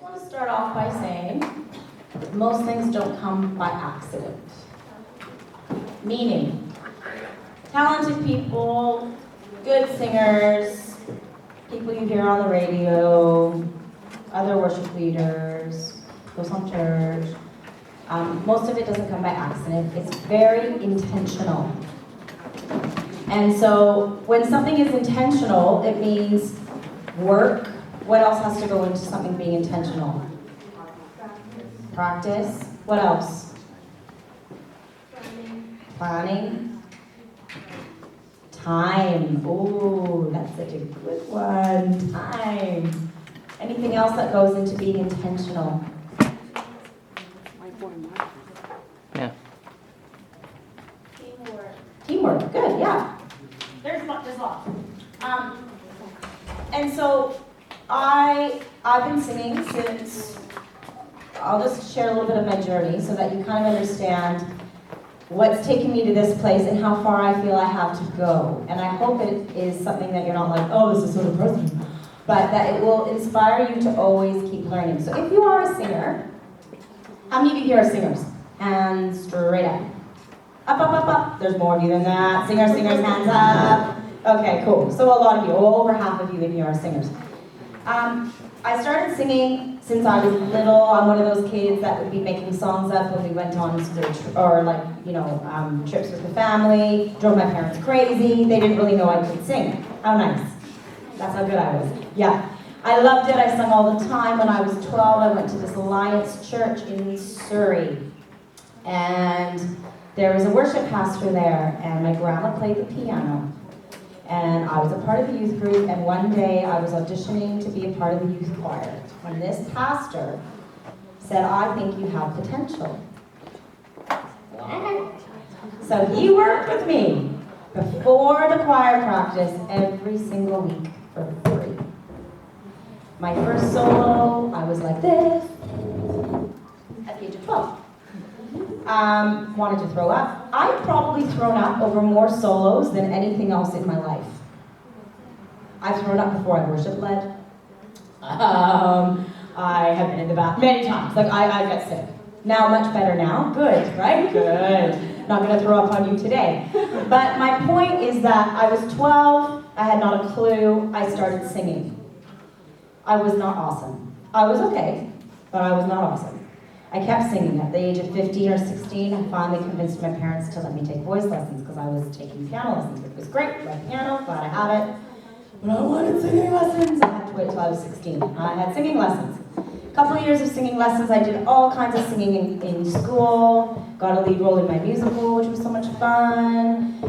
want to start off by saying most things don't come by accident. Meaning, talented people, good singers, people you hear on the radio, other worship leaders, Hillsong Church. Most of it doesn't come by accident. It's very intentional. And so when something is intentional, it means work. What else has to go into something being intentional? Practice. What else? Planning. Time. Ooh, that's such a good one. Time. Anything else that goes into being intentional? Yeah. Teamwork, good, yeah. There's a lot. And so I've been singing since, I'll just share a little bit of my journey so that you kind of understand what's taken me to this place and how far I feel I have to go. And I hope it is something that you're not like, oh, this is so depressing, but that it will inspire you to always keep learning. So if you are a singer, how many of you here are singers? And straight up. Up. There's more of you than that. Singers, hands up. Okay, cool. So a lot of you, over half of you in here are singers. I started singing since I was little. I'm one of those kids that would be making songs up when we went on trips with the family, drove my parents crazy. They didn't really know I could sing. How nice. That's how good I was. Yeah. I loved it. I sung all the time. When I was 12, I went to this Alliance Church in Surrey. And there was a worship pastor there, and my grandma played the piano. And I was a part of the youth group, and one day I was auditioning to be a part of the youth choir. When this pastor said, I think you have potential. So he worked with me before the choir practice every single week for free. My first solo, I was like this, at the age of 12. Wanted to throw up. I've probably thrown up over more solos than anything else in my life. I've thrown up before I worship led. I have been in the bath many times. Like, I get sick. Now, much better now. Good, right? Good. Not going to throw up on you today. But my point is that I was 12. I had not a clue. I started singing. I was not awesome. I was okay, but I was not awesome. I kept singing. At the age of 15 or 16, I finally convinced my parents to let me take voice lessons because I was taking piano lessons, which was great. Love piano, glad I have it. But I wanted singing lessons. I had to wait till I was 16. I had singing lessons. A couple of years of singing lessons. I did all kinds of singing in school. Got a lead role in my musical, which was so much fun.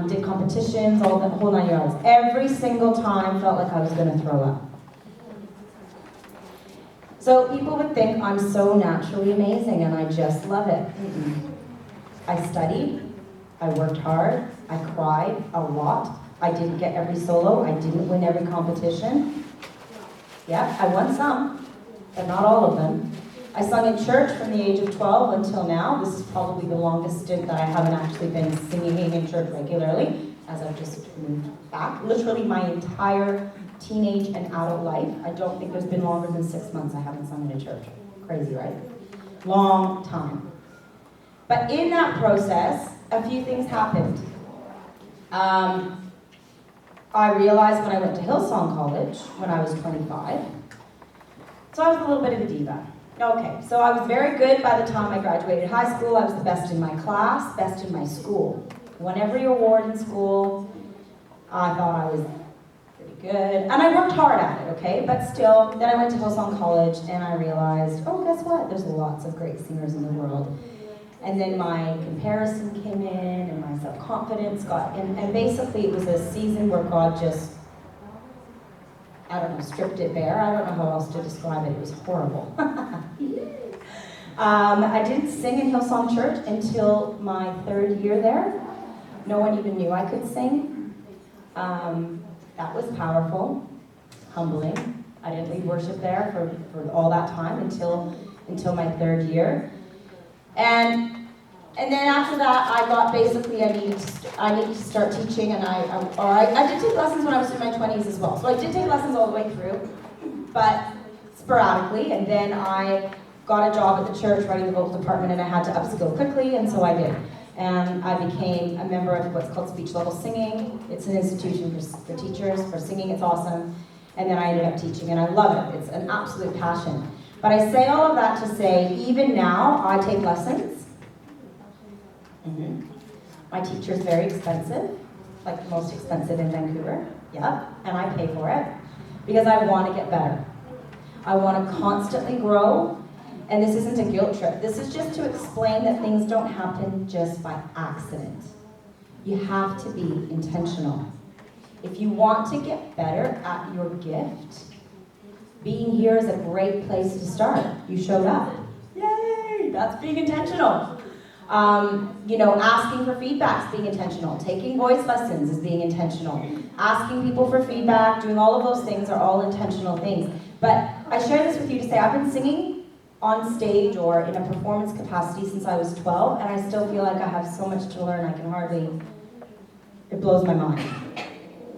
Did competitions, all the whole 9 yards. Every single time felt like I was going to throw up. So people would think I'm so naturally amazing and I just love it. I studied, I worked hard, I cried a lot. I didn't get every solo, I didn't win every competition. Yeah, I won some, but not all of them. I sung in church from the age of 12 until now. This is probably the longest stint that I haven't actually been singing in church regularly, as I've just moved back. Literally my entire teenage and adult life. I don't think there's been longer than 6 months I haven't sung in a church. Crazy, right? Long time. But in that process, a few things happened. I realized when I went to Hillsong College, when I was 25, so I was a little bit of a diva. Okay, so I was very good by the time I graduated high school. I was the best in my class, best in my school. Won every award in school. I thought I was good. And I worked hard at it, okay? But still, then I went to Hillsong College and I realized, oh, guess what? There's lots of great singers in the world. And then my comparison came in and my self-confidence and basically it was a season where God just, I don't know, stripped it bare. I don't know how else to describe it. It was horrible. I didn't sing in Hillsong Church until my 3rd year there. No one even knew I could sing. That was powerful, humbling. I didn't lead worship there for all that time until my 3rd year. And then after that, I got basically I needed to start teaching, and I did take lessons when I was in my 20s as well. So I did take lessons all the way through, but sporadically, and then I got a job at the church running the vocal department, and I had to upskill quickly, and so I did. And I became a member of what's called speech level singing. It's an institution for teachers, for singing. It's awesome. And then I ended up teaching, and I love it. It's an absolute passion. But I say all of that to say, even now, I take lessons. My teacher's very expensive, like the most expensive in Vancouver. Yep, and I pay for it because I want to get better. I want to constantly grow. And this isn't a guilt trip. This is just to explain that things don't happen just by accident. You have to be intentional. If you want to get better at your gift, being here is a great place to start. You showed up. Yay! That's being intentional. Asking for feedback is being intentional. Taking voice lessons is being intentional. Asking people for feedback, doing all of those things are all intentional things. But I share this with you to say I've been singing on stage or in a performance capacity since I was 12, and I still feel like I have so much to learn. It blows my mind.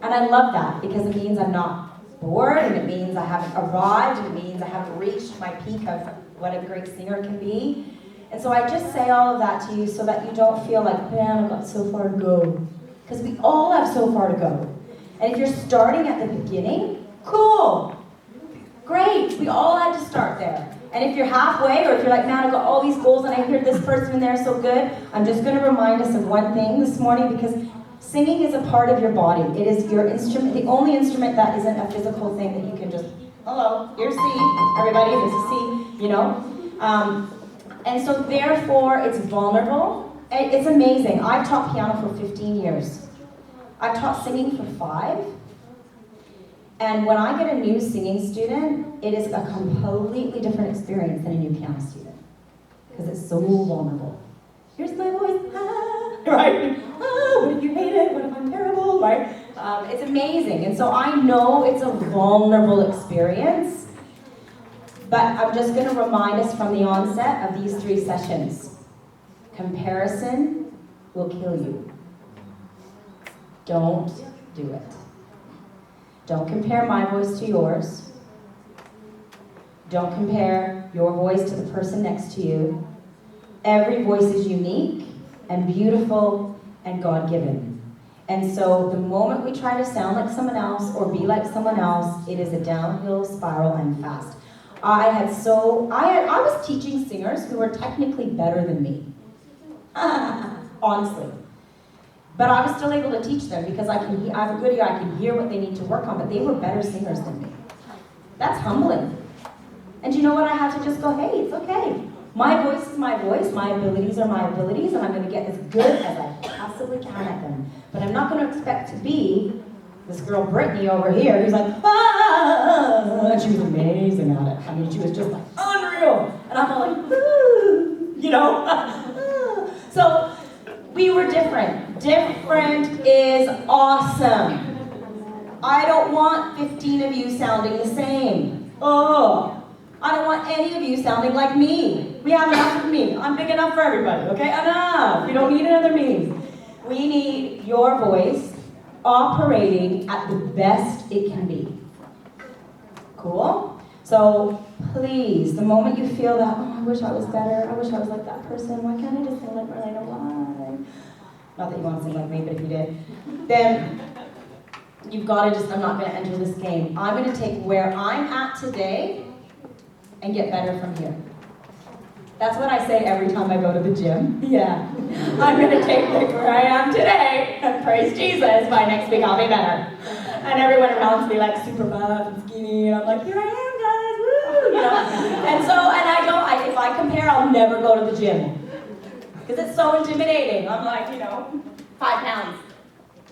And I love that because it means I'm not bored, and it means I haven't arrived, and it means I haven't reached my peak of what a great singer can be. And so I just say all of that to you so that you don't feel like, man, I've got so far to go. Because we all have so far to go. And if you're starting at the beginning, cool. Great, we all had to start there. And if you're halfway, or if you're like, man, I've got all these goals and I hear this person in there so good, I'm just going to remind us of one thing this morning, because singing is a part of your body. It is your instrument, the only instrument that isn't a physical thing that you can just, hello, here's C, everybody, there's a C, And so therefore, it's vulnerable. It's amazing. I've taught piano for 15 years. I've taught singing for 5. And when I get a new singing student, it is a completely different experience than a new piano student. Because it's so vulnerable. Here's my voice, right? What if you hate it? What if I'm terrible, right? It's amazing. And so I know it's a vulnerable experience. But I'm just going to remind us from the onset of these 3 sessions. Comparison will kill you. Don't do it. Don't compare my voice to yours. Don't compare your voice to the person next to you. Every voice is unique and beautiful and God-given. And so the moment we try to sound like someone else or be like someone else, it is a downhill spiral and fast. I was teaching singers who were technically better than me. Honestly. But I was still able to teach them because I have a good ear, I can hear what they need to work on, but they were better singers than me. That's humbling. And you know what? I had to just go, hey, it's okay. My voice is my voice, my abilities are my abilities, and I'm going to get as good as I possibly can at them. But I'm not going to expect to be this girl Brittany over here who's like, and she was amazing at it. I mean, she was just like, unreal. And I'm all like, So we were different. Different is awesome. I don't want 15 of you sounding the same. I don't want any of you sounding like me. We have enough of me. I'm big enough for everybody, okay? Enough. We don't need another me. We need your voice operating at the best it can be. Cool? So please, the moment you feel that, I wish I was better, I wish I was like that person, why can't I just sing like Marlena? Why? Not that you want to sing like me, but if you did, then you've got to I'm not going to enter this game. I'm going to take where I'm at today and get better from here. That's what I say every time I go to the gym. Yeah. I'm going to take where I am today and praise Jesus. By next week, I'll be better. And everyone around me like super buff and skinny, and I'm like, here I am, guys, woo, And if I compare, I'll never go to the gym. Because it's so intimidating. I'm like, 5 pounds.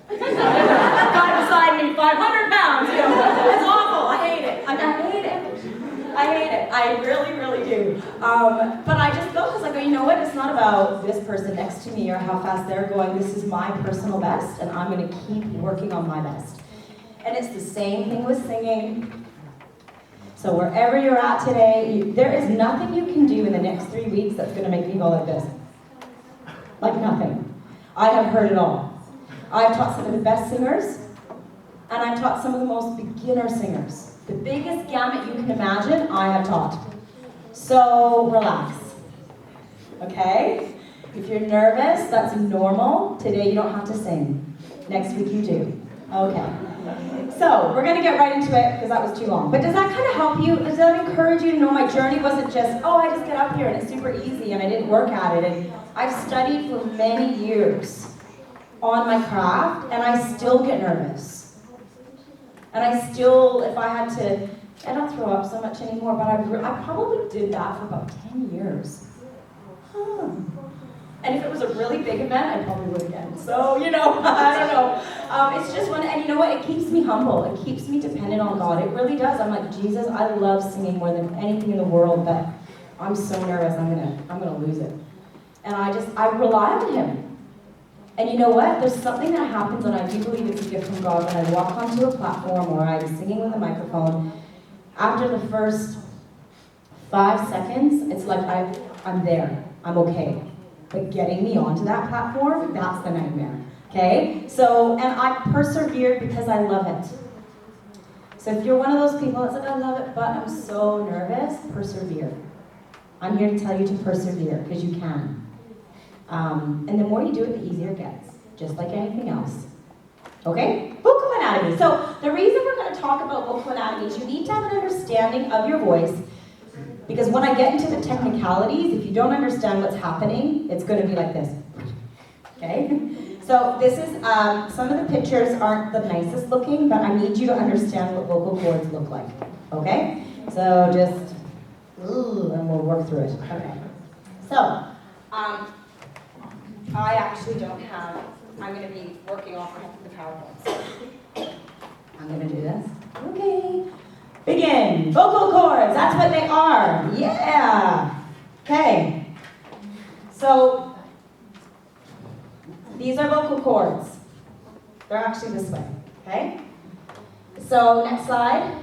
Guy beside me, 500 pounds, It's awful, I hate it. I hate it. I really, really do. But I just go because I go, you know what? It's not about this person next to me or how fast they're going. This is my personal best, and I'm going to keep working on my best. And it's the same thing with singing. So wherever you're at today, there is nothing you can do in the next 3 weeks that's going to make me go like this. Like nothing. I have heard it all. I've taught some of the best singers, and I've taught some of the most beginner singers. The biggest gamut you can imagine, I have taught. So relax. Okay? If you're nervous, that's normal. Today you don't have to sing. Next week you do. Okay. So we're going to get right into it because that was too long. But does that kind of help you? Does that encourage you to know my journey wasn't just, oh, I just get up here and it's super easy and I didn't work at it. And I've studied for many years on my craft and I still get nervous. And I still, if I had to, I don't throw up so much anymore, but I probably did that for about 10 years. Huh. And if it was a really big event, I probably would again. So, I don't know. It's just one, and you know what? It keeps me humble. It keeps me dependent on God. It really does. I'm like, Jesus, I love singing more than anything in the world, but I'm so nervous. I'm gonna lose it. And I rely on Him. And you know what? There's something that happens, and I do believe it's a gift from God, when I walk onto a platform or I'm singing with a microphone. After the first 5 seconds, it's like I'm there. I'm okay. But getting me onto that platform, that's the nightmare, okay? So, and I persevered because I love it. So if you're one of those people that's like, I love it, but I'm so nervous, persevere. I'm here to tell you to persevere, because you can. And the more you do it, the easier it gets, just like anything else. Okay? Vocal anatomy. So the reason we're going to talk about vocal anatomy is you need to have an understanding of your voice. Because when I get into the technicalities, if you don't understand what's happening, it's going to be like this. Okay? So this is, some of the pictures aren't the nicest looking, but I need you to understand what vocal cords look like. Okay? So just, and we'll work through it. Okay. So, I actually don't have, I'm going to be working off the PowerPoint. I'm going to do this. Okay. Begin. Vocal cords, that's what they are. Yeah. Okay. So, these are vocal cords. They're actually this way. Okay? So, next slide.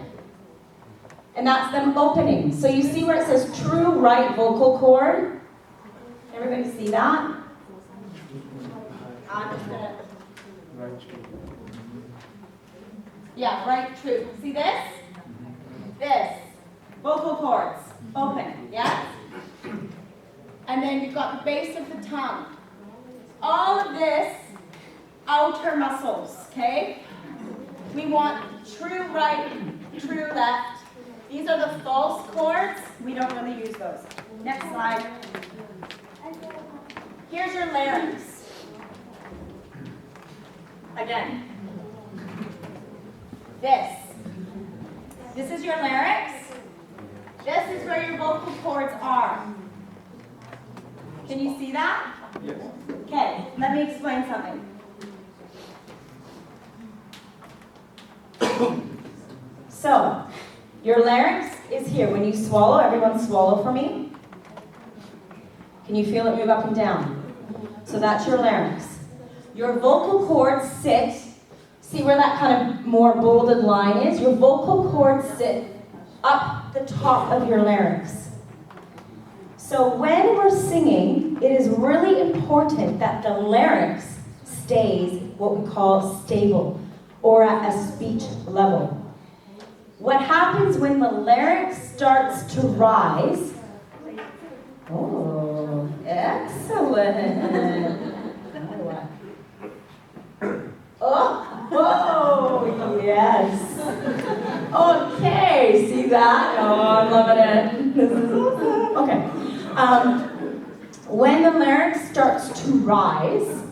And that's them opening. So you see where it says true right vocal cord? Everybody see that? I'm just gonna... Yeah, right, true. See this? This. Vocal cords. Open. Yes? And then you've got the base of the tongue. All of this, outer muscles, okay? We want true right, true left. These are the false cords. We don't really use those. Next slide. Here's your larynx. Again. This is your larynx. This is where your vocal cords are. Can you see that? Yes. Okay, let me explain something. So, your larynx is here. When you swallow, everyone swallow for me. Can you feel it move up and down? So that's your larynx. Your vocal cords sit, see where that kind of more bolded line is? Your vocal cords sit up the top of your larynx. So when we're singing, it is really important that the larynx stays what we call stable, or at a speech level. What happens when the larynx starts to rise? Oh, excellent. Oh, yes. Okay, see that? Oh, I'm loving it. This is awesome. Okay. When the larynx starts to rise,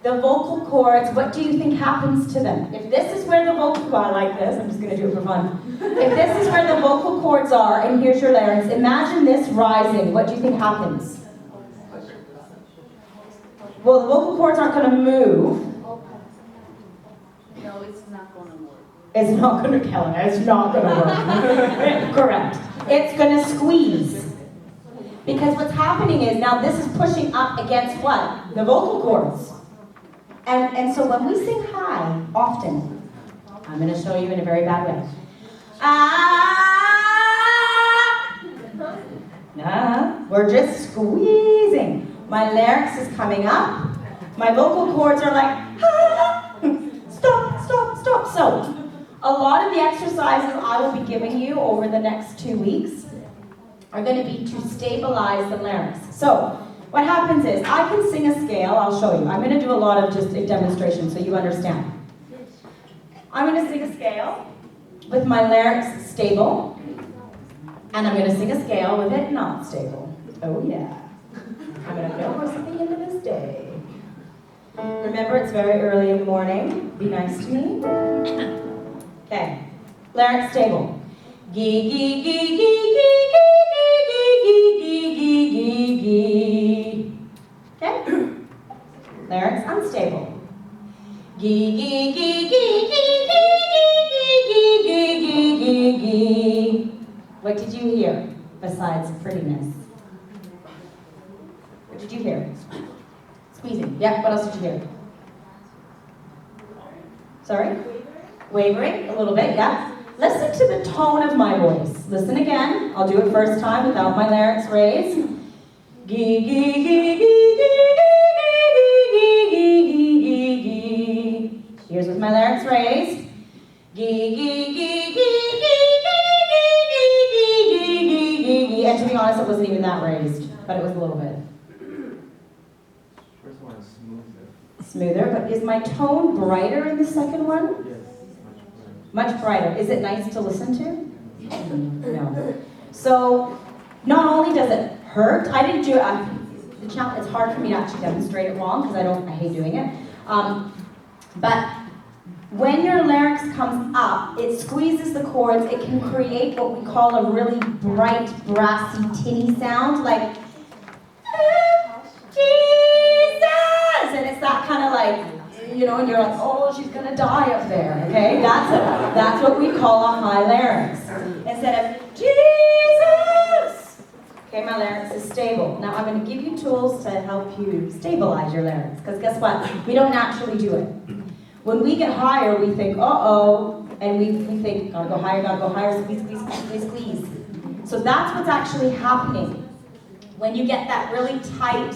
the vocal cords, what do you think happens to them? If this is where the vocal, I like this, I'm just going to do it for fun. If this is where the vocal cords are, and here's your larynx, imagine this rising. What do you think happens? Well, the vocal cords aren't going to move. No, it's not going to work. It's not going to, Kelly, it's not going to work. Correct. It's going to squeeze. Because what's happening is, now this is pushing up against what? The vocal cords. And so when we sing high, often, I'm going to show you in a very bad way. We're just squeezing. My larynx is coming up. My vocal cords are like, stop, stop, stop. So A lot of the exercises I will be giving you over the next 2 weeks are going to be to stabilize the larynx. So, what happens is, I can sing a scale, I'll show you. I'm going to do a lot of just a demonstration so you understand. I'm going to sing a scale with my larynx stable, and I'm going to sing a scale with it not stable. Oh yeah. I'm going to know we're something into this day. Remember, it's very early in the morning. Be nice to me. Okay. Larynx stable. Gee, gee, gee, gee, gee, gee, gee, gee, gee, gee. Okay? Larynx unstable. Gee, gee, gee, gee, gee, gee, gee, gee, gee, gee. What did you hear besides prettiness? What did you hear? Squeezing. Yeah, what else did you hear? Sorry? Wavering, a little bit, yeah. Listen to the tone of my voice. Listen again. I'll do it first time without my larynx raised. Gee, gee, gee, gee, gee, gee, gee, gee, gee, gee. Here's with my larynx raised. Gee, gee, gee, gee, gee, gee, gee, gee, gee, gee, gee. And to be honest, it wasn't even that raised, but it was a little bit. First one is smoother. Smoother, but is my tone brighter in the second one? Yes, Much brighter. Is it nice to listen to? No. So, not only does it hurt, I didn't do the challenge. It's hard for me to actually demonstrate it wrong because I hate doing it. But when your larynx comes up, it squeezes the cords. It can create what we call a really bright, brassy, tinny sound, like Jesus, and it's that kind of like, you know, and you're like, oh, she's gonna die up there, okay? That's what we call a high larynx. Instead of, Jesus! Okay, my larynx is stable. Now I'm gonna give you tools to help you stabilize your larynx, because guess what? We don't naturally do it. When we get higher, we think, uh-oh, and we think, gotta go higher, squeeze, squeeze, squeeze, squeeze, squeeze. So that's what's actually happening. When you get that really tight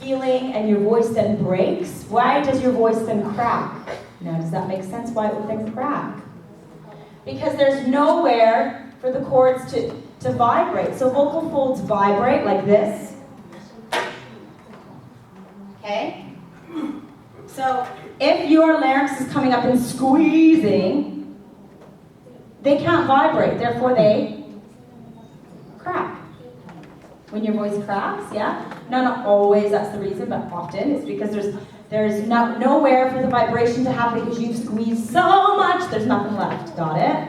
feeling and your voice then breaks, why does your voice then crack? Now, does that make sense why it would then crack? Because there's nowhere for the cords to vibrate. So vocal folds vibrate like this. Okay? So if your larynx is coming up and squeezing, they can't vibrate, therefore they crack. When your voice cracks, yeah? No, not always that's the reason, but often it's because there's nowhere for the vibration to happen because you've squeezed so much, there's nothing left. Got it?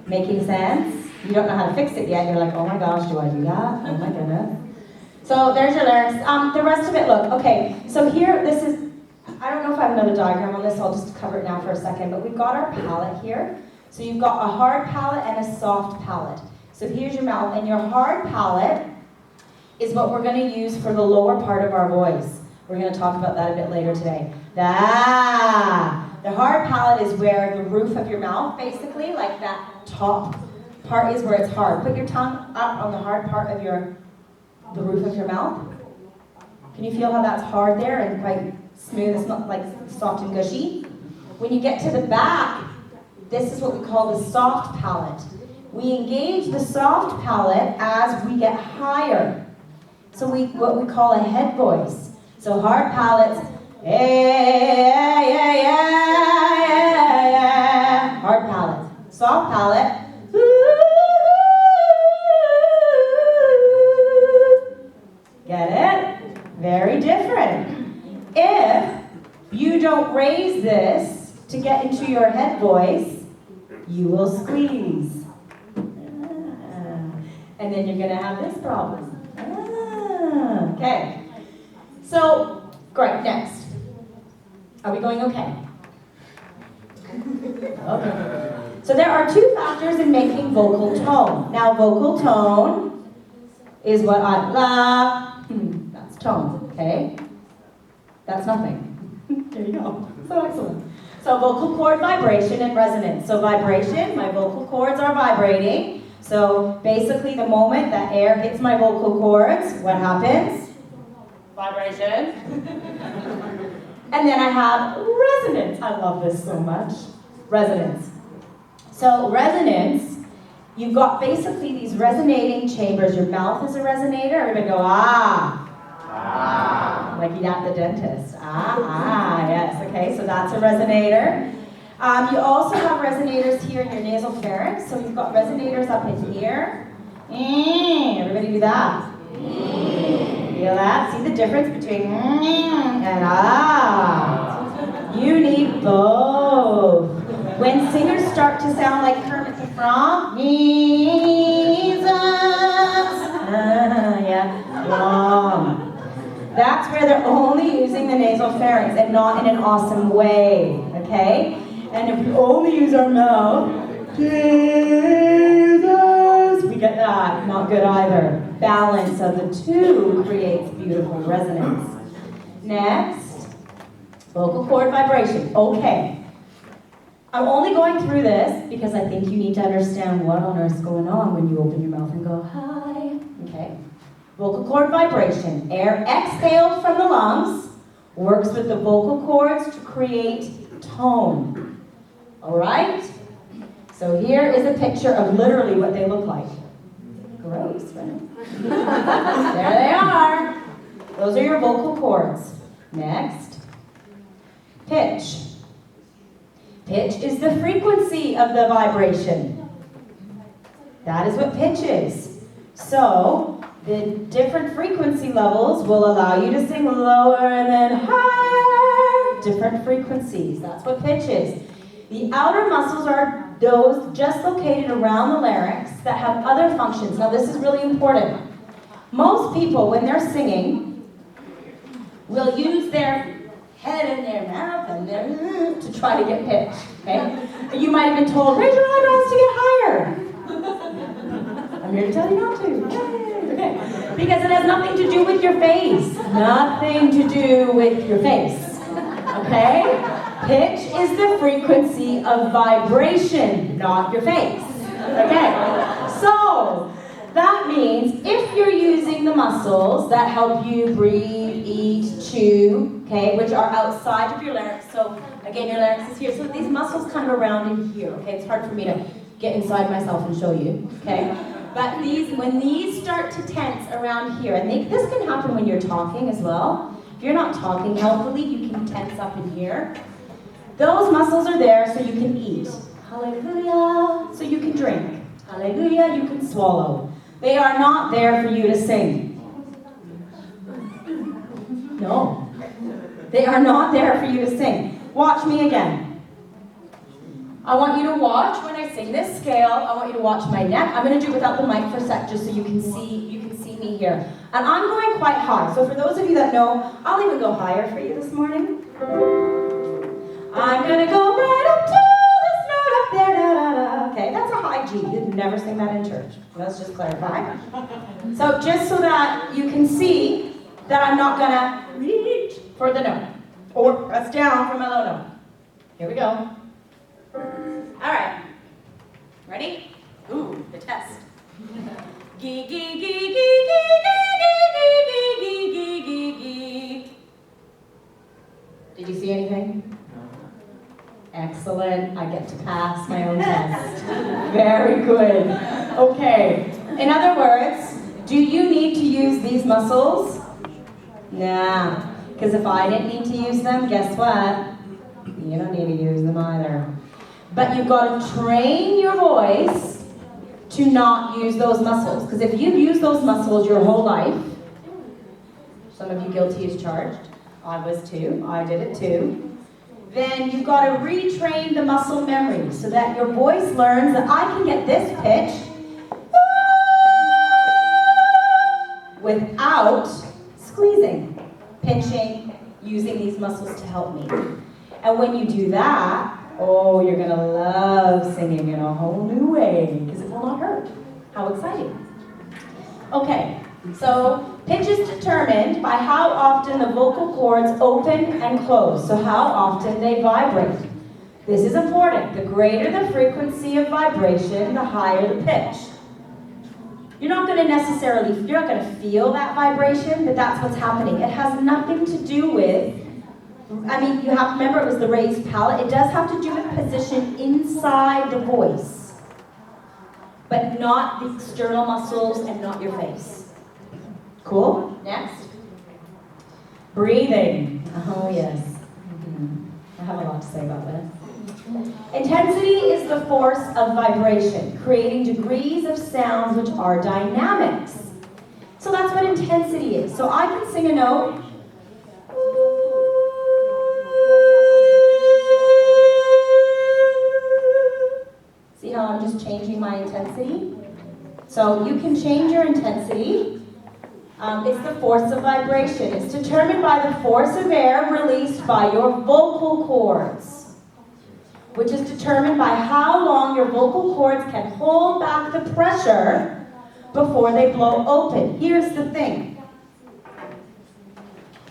Making sense? You don't know how to fix it yet. You're like, oh my gosh, do I do that? Oh my goodness. So there's your larynx. The rest of it, look, okay. So here, this is, I don't know if I have another diagram on this, so I'll just cover it now for a second, but we've got our palate here. So you've got a hard palate and a soft palate. So here's your mouth, and your hard palate is what we're going to use for the lower part of our voice. We're going to talk about that a bit later today. The hard palate is where the roof of your mouth, basically, like that top part is where it's hard. Put your tongue up on the hard part of the roof of your mouth. Can you feel how that's hard there and quite smooth? It's not like soft and gushy. When you get to the back, this is what we call the soft palate. We engage the soft palate as we get higher. So what we call a head voice. So hard palates, hard palate. Soft palate, get it? Very different. If you don't raise this to get into your head voice, you will squeeze. And then you're going to have this problem. Okay. So, great, next. Are we going okay? Okay. So there are two factors in making vocal tone. Now, vocal tone is what that's tone, okay? That's nothing. There you go. So excellent. So vocal cord vibration and resonance. So vibration, my vocal cords are vibrating. So basically the moment that air hits my vocal cords, what happens? Vibration. And then I have resonance. I love this so much. Resonance. So resonance, you've got basically these resonating chambers. Your mouth is a resonator. Everybody go, ah. Ah. Like you'd at the dentist. Yes. Okay, so that's a resonator. You also have resonators here in your nasal pharynx. So you've got resonators up in here. Everybody do that. Feel that? See the difference between and ah. You need both. When singers start to sound like Kermit the Frog, Jesus, that's where they're only using the nasal pharynx and not in an awesome way, okay? And if we only use our mouth, Jesus, we get that. Not good either. Balance of the two creates beautiful resonance. Next, vocal cord vibration. Okay. I'm only going through this because I think you need to understand what on earth's going on when you open your mouth and go, hi. Okay. Vocal cord vibration. Air exhaled from the lungs works with the vocal cords to create tone. All right? So here is a picture of literally what they look like. Gross, right? There they are. Those are your vocal cords. Next. Pitch. Pitch is the frequency of the vibration. That is what pitch is. So, the different frequency levels will allow you to sing lower and then higher. Different frequencies. That's what pitch is. The outer muscles are those just located around the larynx that have other functions. Now, this is really important. Most people, when they're singing, will use their head and their mouth and their to try to get pitch, okay? You might have been told, raise your eyebrows to get higher. I'm here to tell you not to. Yay, okay. Because it has nothing to do with your face. Nothing to do with your face, okay? Pitch is the frequency of vibration, not your face, okay? So, that means if you're using the muscles that help you breathe, eat, chew, okay, which are outside of your larynx. So again, your larynx is here. So these muscles kind of around in here, okay? It's hard for me to get inside myself and show you, okay? But when these start to tense around here, and this can happen when you're talking as well. If you're not talking healthily, you can tense up in here. Those muscles are there so you can eat. Hallelujah. So you can drink. Hallelujah, you can swallow. They are not there for you to sing. No. They are not there for you to sing. Watch me again. I want you to watch when I sing this scale. I want you to watch my neck. I'm going to do it without the mic for a sec just so you can see me here. And I'm going quite high. So for those of you that know, I'll even go higher for you this morning. I'm going to go right up to this note up there. Da, da, da. Okay, that's a high G. You'd never sing that in church. Let's just clarify. So just so that you can see that I'm not going to reach for the note or press down for my low note. Here we go. All right. Ready? Ooh, the test. Gee, gee, gee, gee, gee, gee, gee, gee, gee, gee, gee. Did you see anything? Excellent. I get to pass my own test. Very good. Okay. In other words, do you need to use these muscles? Nah. Because if I didn't need to use them, guess what? You don't need to use them either. But you've got to train your voice to not use those muscles. Because if you've used those muscles your whole life, some of you guilty as charged, I was too, I did it too, then you've got to retrain the muscle memory so that your voice learns that I can get this pitch without squeezing, pinching, using these muscles to help me. And when you do that, oh, you're going to love singing in a whole new way because it will not hurt. How exciting. Okay, so pitch is determined by how often the vocal cords open and close, so how often they vibrate. This is important. The greater the frequency of vibration, the higher the pitch. You're not going to feel that vibration, but that's what's happening. It has nothing to do with I mean, you have to remember it was the raised palate. It does have to do with position inside the voice, but not the external muscles and not your face. Cool? Next. Breathing. Oh, yes. I have a lot to say about this. Intensity is the force of vibration, creating degrees of sounds which are dynamics. So that's what intensity is. So I can sing a note. See how I'm just changing my intensity? So you can change your intensity. It's the force of vibration. It's determined by the force of air released by your vocal cords, which is determined by how long your vocal cords can hold back the pressure before they blow open. Here's the thing.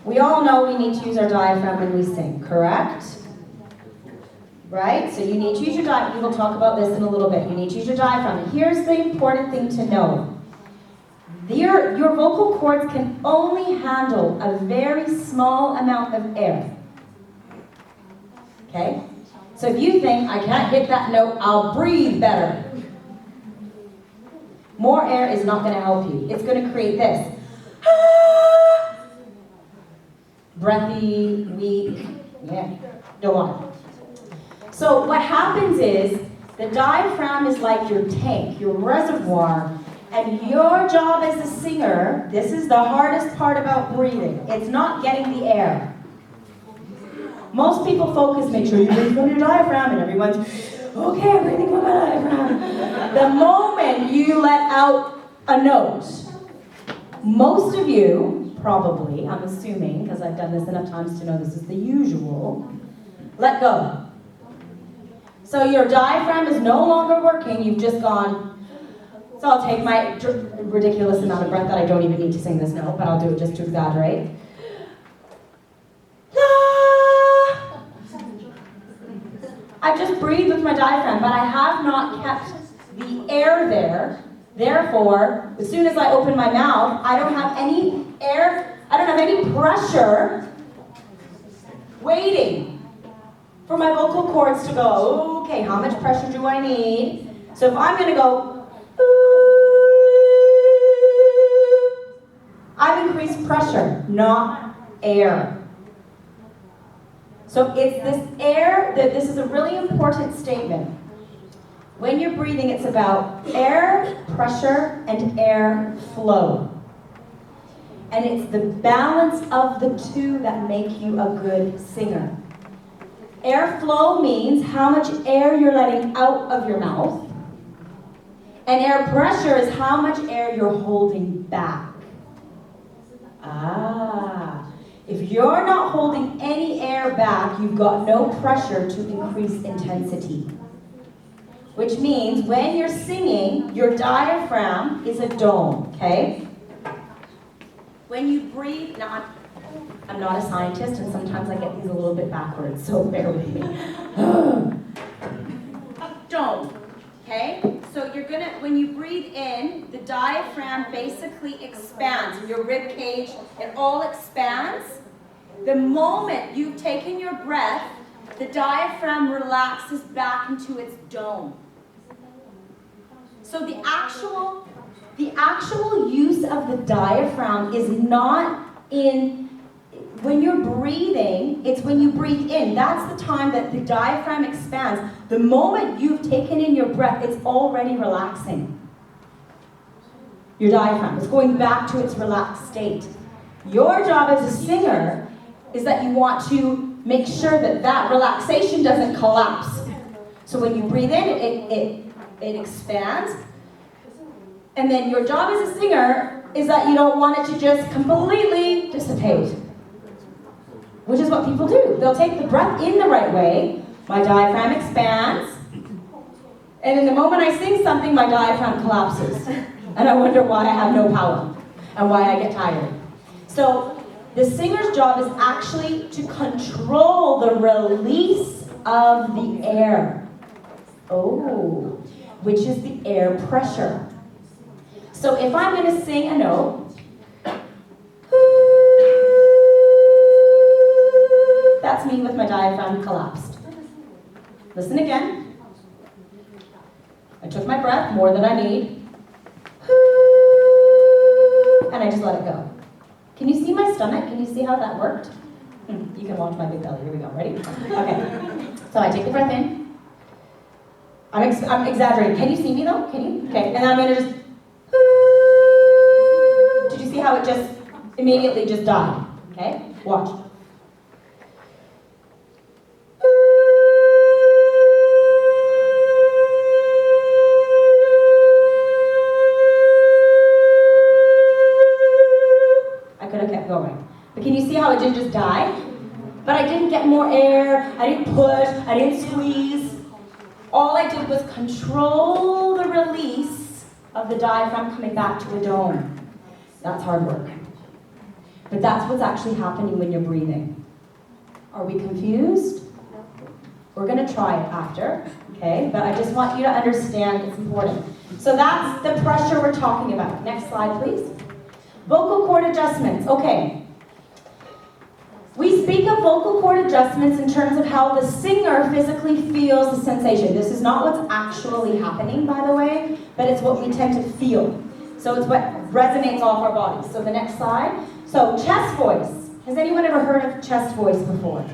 We all know we need to use our diaphragm when we sing, correct? Right? So you need to use your diaphragm. We will talk about this in a little bit. You need to use your diaphragm. And here's the important thing to know. Your vocal cords can only handle a very small amount of air. Okay? So if you think, I can't hit that note, I'll breathe better. More air is not going to help you. It's going to create this. Breathy, weak. Yeah, don't want it. So what happens is, the diaphragm is like your tank, your reservoir, and your job as a singer, this is the hardest part about breathing. It's not getting the air. Most people focus, make sure you breathe from your diaphragm, and everyone's, okay, I'm breathing from my diaphragm. The moment you let out a note, most of you, probably, I'm assuming, because I've done this enough times to know this is the usual, let go. So your diaphragm is no longer working, you've just gone, so I'll take my ridiculous amount of breath that I don't even need to sing this note, but I'll do it just to exaggerate. I've just breathed with my diaphragm, but I have not kept the air there. Therefore, as soon as I open my mouth, I don't have any air, I don't have any pressure waiting for my vocal cords to go, okay, how much pressure do I need? So if I'm going to go, I've increased pressure, not air. So it's this air, that this is a really important statement. When you're breathing, it's about air pressure and air flow. And it's the balance of the two that make you a good singer. Air flow means how much air you're letting out of your mouth. And air pressure is how much air you're holding back. If you're not holding any air back, you've got no pressure to increase intensity. Which means when you're singing, your diaphragm is a dome, okay? When you breathe, now I'm not a scientist and sometimes I get these a little bit backwards, so bear with me. Dome, okay? So you're gonna, when you breathe in, the diaphragm basically expands. Your rib cage, it all expands. The moment you've taken your breath, the diaphragm relaxes back into its dome. So the actual use of the diaphragm is not in, when you're breathing, it's when you breathe in. That's the time that the diaphragm expands. The moment you've taken in your breath, it's already relaxing. Your diaphragm is going back to its relaxed state. Your job as a singer is that you want to make sure that that relaxation doesn't collapse. So when you breathe in, it expands. And then your job as a singer is that you don't want it to just completely dissipate. Which is what people do. They'll take the breath in the right way. My diaphragm expands. And then the moment I sing something, my diaphragm collapses. And I wonder why I have no power and why I get tired. So the singer's job is actually to control the release of the air. Oh, which is the air pressure. So if I'm going to sing a note, that's me with my diaphragm collapsed. Listen again. I took my breath, more than I need. And I just let it go. Can you see my stomach? Can you see how that worked? You can watch my big belly. Here we go. Ready? Okay. So I take the breath in. I'm exaggerating. Can you see me though? Can you? Okay. And then I'm going to just... Did you see how it just immediately just died? Okay? Watch. I could have kept going. But can you see how it didn't just die? But I didn't get more air, I didn't push, I didn't squeeze. All I did was control the release of the diaphragm coming back to the dome. That's hard work. But that's what's actually happening when you're breathing. Are we confused? We're going to try it after, okay? But I just want you to understand it's important. So that's the pressure we're talking about. Next slide, please. Vocal cord adjustments. Okay. We speak of vocal cord adjustments in terms of how the singer physically feels the sensation. This is not what's actually happening, by the way, but it's what we tend to feel. So it's what resonates off our bodies. So the next slide. So chest voice. Has anyone ever heard of chest voice before?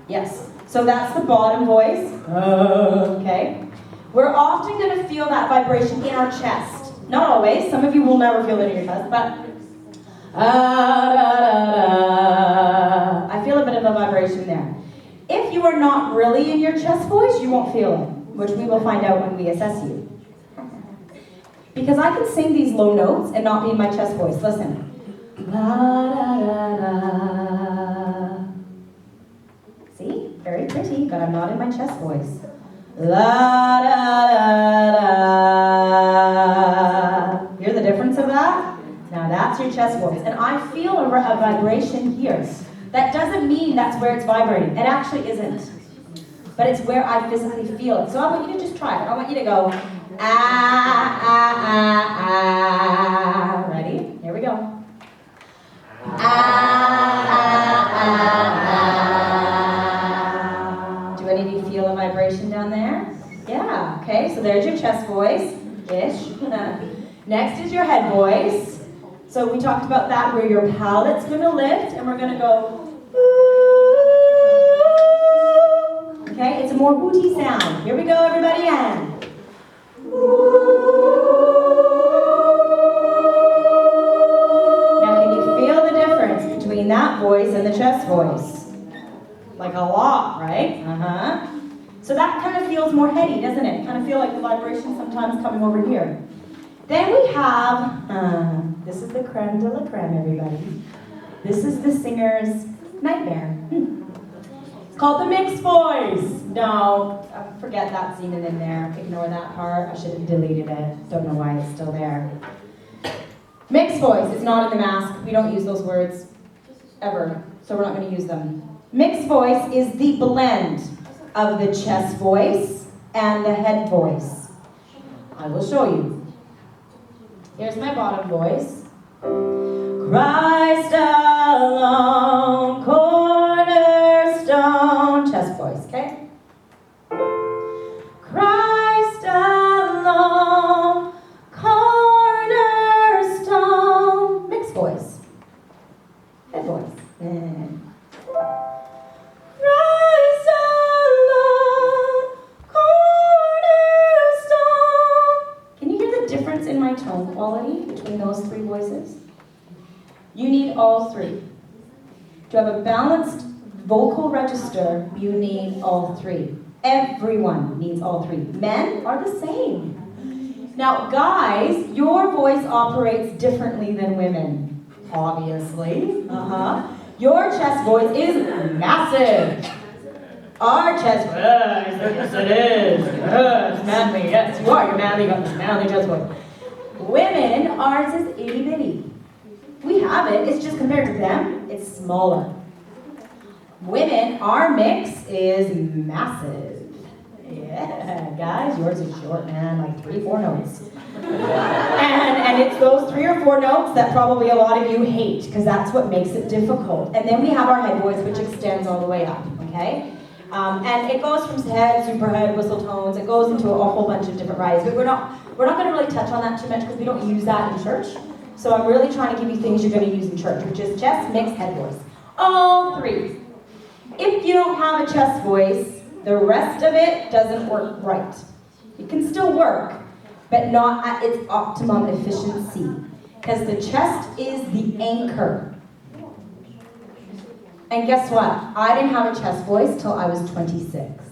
Yes. So that's the bottom voice. Okay. We're often going to feel that vibration in our chest. Not always. Some of you will never feel it in your chest, but I feel a bit of a vibration there. If you are not really in your chest voice, you won't feel it, which we will find out when we assess you. Because I can sing these low notes and not be in my chest voice. Listen. See? Very pretty, but I'm not in my chest voice. Hear the difference of that? Now that's your chest voice. And I feel a vibration here. That doesn't mean that's where it's vibrating. It actually isn't. But it's where I physically feel it. So I want you to just try it. I want you to go, ah, ah, ah, ah. Ready? Here we go. Ah, ah, ah, ah. Do any of you feel a vibration down there? Yeah, okay. So there's your chest voice-ish. Next is your head voice. So we talked about that, where your palate's going to lift, and we're going to go, okay? It's a more booty sound. Here we go, everybody, and now can you feel the difference between that voice and the chest voice? Like a lot, right? Uh-huh. So that kind of feels more heady, doesn't it? Kind of feel like the vibration sometimes coming over here. Then we have, this is the creme de la creme, everybody. This is the singer's nightmare. It's called the mixed voice. No, forget that scene in there. Ignore that part. I should have deleted it. Don't know why it's still there. Mixed voice is not in the mask. We don't use those words ever, so we're not going to use them. Mixed voice is the blend of the chest voice and the head voice. I will show you. Here's my bottom voice. Christ alone, cornerstone. Chest voice, okay? Christ alone, cornerstone. Mixed voice. Head voice. Christ alone, cornerstone. Can you hear the difference in my tone quality between those three voices? You need all three. To have a balanced vocal register, you need all three. Everyone needs all three. Men are the same. Now, guys, your voice operates differently than women, obviously. Your chest voice is massive. Our chest voice, yes it is. Yes, manly, yes, you are. You're manly, you got this manly chest voice. Women, ours is itty bitty. We have it, it's just compared to them, it's smaller. Women, our mix is massive. Yeah, guys, yours is short, man, like 3-4 notes. and it's those 3 or 4 notes that probably a lot of you hate, because that's what makes it difficult. And then we have our head voice, which extends all the way up, okay? okay? And it goes from head, superhead, whistle tones, it goes into a whole bunch of different varieties, but we're not going to really touch on that too much because we don't use that in church. So I'm really trying to give you things you're going to use in church, which is chest, mix, head voice. All three. If you don't have a chest voice, the rest of it doesn't work right. It can still work, but not at its optimum efficiency. Because the chest is the anchor. And guess what? I didn't have a chest voice till I was 26.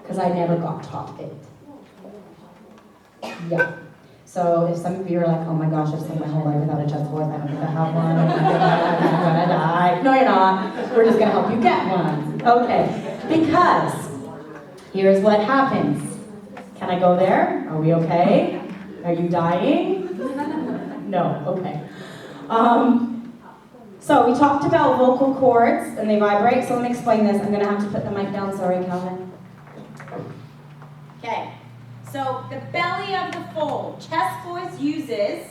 Because I never got taught it. Yeah. So if some of you are like, oh my gosh, I've spent my whole life without a chest voice, I don't think I have one, I'm gonna die. No, you're not. We're just gonna help you get one. Okay. Because here's what happens. Can I go there? Are we okay? Are you dying? No, okay. So we talked about vocal cords and they vibrate, so let me explain this. I'm gonna have to put the mic down, sorry, Calvin. Okay. So the belly of the fold, chest voice uses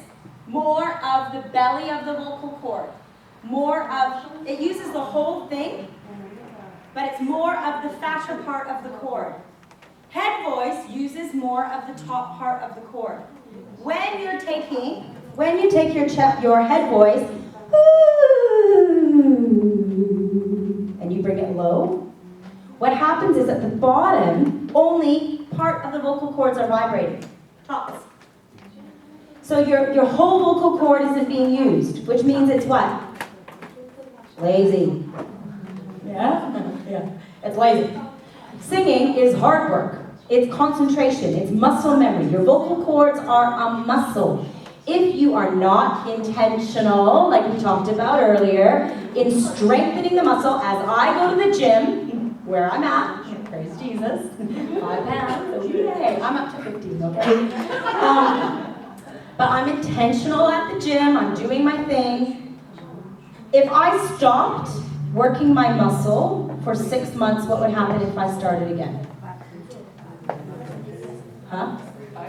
more of the belly of the vocal cord. It uses the whole thing, but it's more of the fatter part of the cord. Head voice uses more of the top part of the cord. When you take your head voice, and you bring it low, what happens is at the bottom, only part of the vocal cords are vibrating, tops. So your whole vocal cord isn't being used, which means it's what? Lazy. Yeah? Yeah. It's lazy. Singing is hard work. It's concentration. It's muscle memory. Your vocal cords are a muscle. If you are not intentional, like we talked about earlier, in strengthening the muscle, as I go to the gym, where I'm at, praise Jesus, 5 pounds, okay, I'm up to 15, okay? But I'm intentional at the gym, I'm doing my thing. If I stopped working my muscle for 6 months, what would happen if I started again? Huh?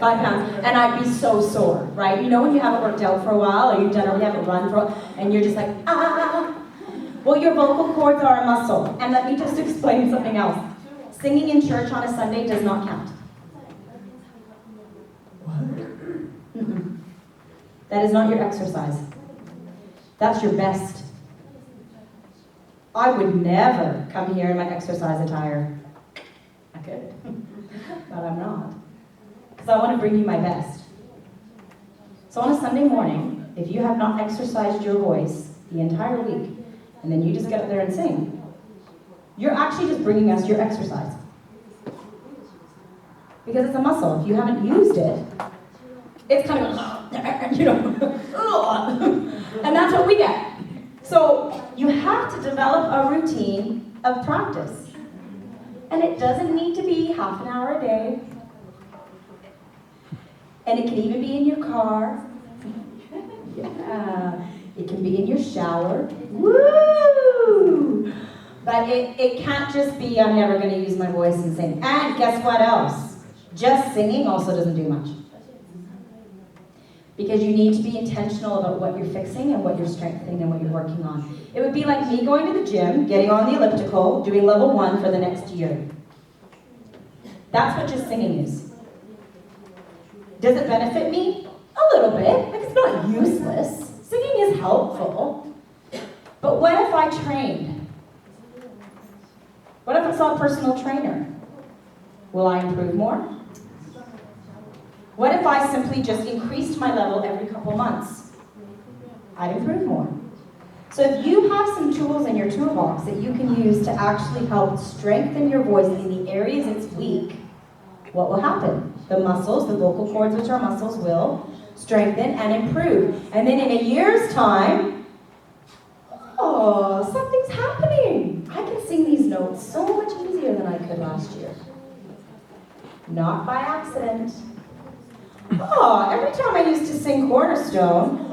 5 pounds, and I'd be so sore, right? You know when you haven't worked out for a while, or you haven't run for a while, and you're just like, ah. Well, your vocal cords are a muscle. And let me just explain something else. Singing in church on a Sunday does not count. What? That is not your exercise. That's your best. I would never come here in my exercise attire. I could, but I'm not. Because I want to bring you my best. So on a Sunday morning, if you have not exercised your voice the entire week, and then you just get up there and sing, you're actually just bringing us your exercise. Because it's a muscle. If you haven't used it, it's kind of, you know, and that's what we get. So you have to develop a routine of practice. And it doesn't need to be half an hour a day. And it can even be in your car. Yeah. It can be in your shower. Woo! But it can't just be, I'm never going to use my voice and sing. And guess what else? Just singing also doesn't do much. Because you need to be intentional about what you're fixing and what you're strengthening and what you're working on. It would be like me going to the gym, getting on the elliptical, doing level 1 for the next year. That's what just singing is. Does it benefit me? A little bit. Like, it's not useless. Singing is helpful. But what if I trained? What if I saw a personal trainer? Will I improve more? What if I simply just increased my level every couple months? I'd improve more. So if you have some tools in your toolbox that you can use to actually help strengthen your voice in the areas it's weak, what will happen? The muscles, the vocal cords, which are muscles, will strengthen and improve. And then in a year's time, oh, something's happening. I can sing these notes so much easier than I could last year. Not by accident. Oh, every time I used to sing Cornerstone,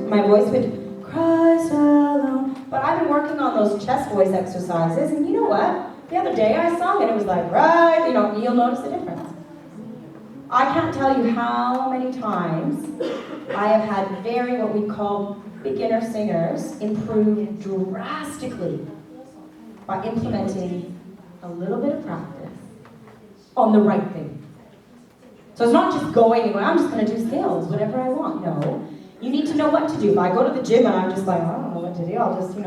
my voice would, Christ alone. But I've been working on those chest voice exercises, and you know what? The other day I sung and it was like, right, you'll notice the difference. I can't tell you how many times I have had what we call beginner singers improve drastically by implementing a little bit of practice on the right thing. So it's not just going and going, I'm just going to do scales, whatever I want. No. You need to know what to do. If I go to the gym and I'm just like, I don't know what to do, I'll just, 5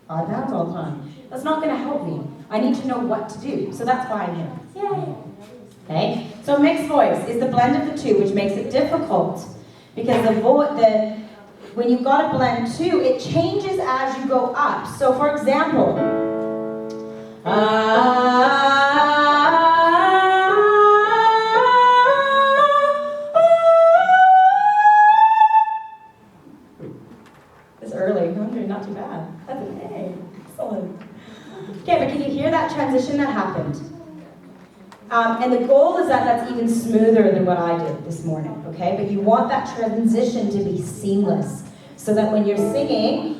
pounds all the time. That's not going to help me. I need to know what to do. So that's why I'm here. Yay. Okay? So mixed voice is the blend of the two, which makes it difficult. Because when you've got a blend two, it changes as you go up. So for example, it's early. Okay, not too bad. That's an A. Excellent. Okay, but can you hear that transition that happened? And the goal is that that's even smoother than what I did this morning, okay? But you want that transition to be seamless, so that when you're singing,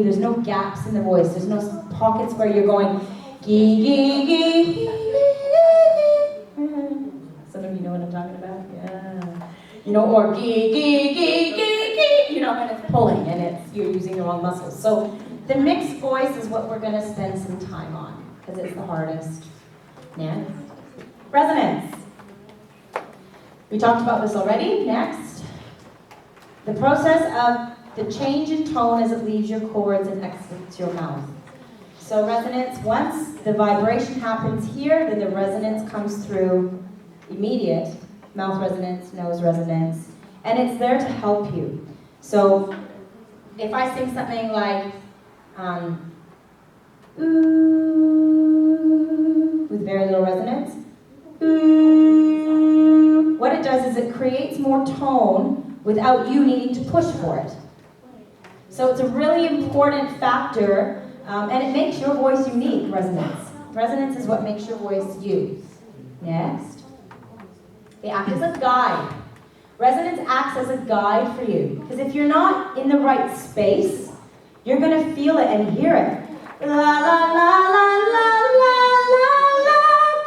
there's no gaps in the voice. There's no pockets where you're going Some of you know what I'm talking about? Yeah. Or and it's pulling and you're using the wrong muscles. So the mixed voice is what we're going to spend some time on because it's the hardest. Next. Resonance. We talked about this already. Next. The process of the change in tone as it leaves your cords and exits your mouth. So resonance, once the vibration happens here, then the resonance comes through immediate. Mouth resonance, nose resonance. And it's there to help you. So, if I sing something like, ooh, with very little resonance, ooh, what it does is it creates more tone without you needing to push for it. So it's a really important factor, and it makes your voice unique, resonance. Resonance is what makes your voice you. Next. They act as a guide. Resonance acts as a guide for you. Because if you're not in the right space, you're going to feel it and hear it. La la la la la la la la.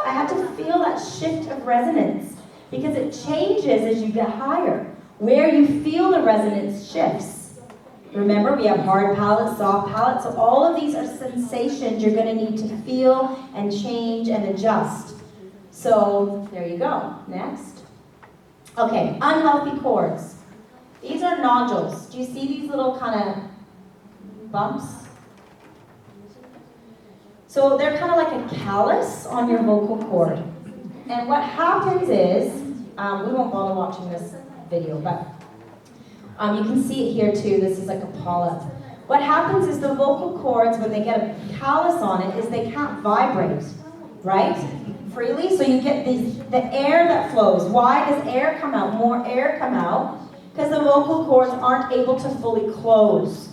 I have to feel that shift of resonance because it changes as you get higher. Where you feel the resonance shifts. Remember, we have hard palate, soft palate. So all of these are sensations you're going to need to feel and change and adjust. So there you go. Next. Okay, unhealthy cords. These are nodules. Do you see these little kind of bumps? So they're kind of like a callus on your vocal cord. And what happens is, we won't bother watching this video, but you can see it here too. This is like a polyp. What happens is the vocal cords, when they get a callus on it, is they can't vibrate, right? Freely, so you get the air that flows. Why does air come out? More air come out because the vocal cords aren't able to fully close.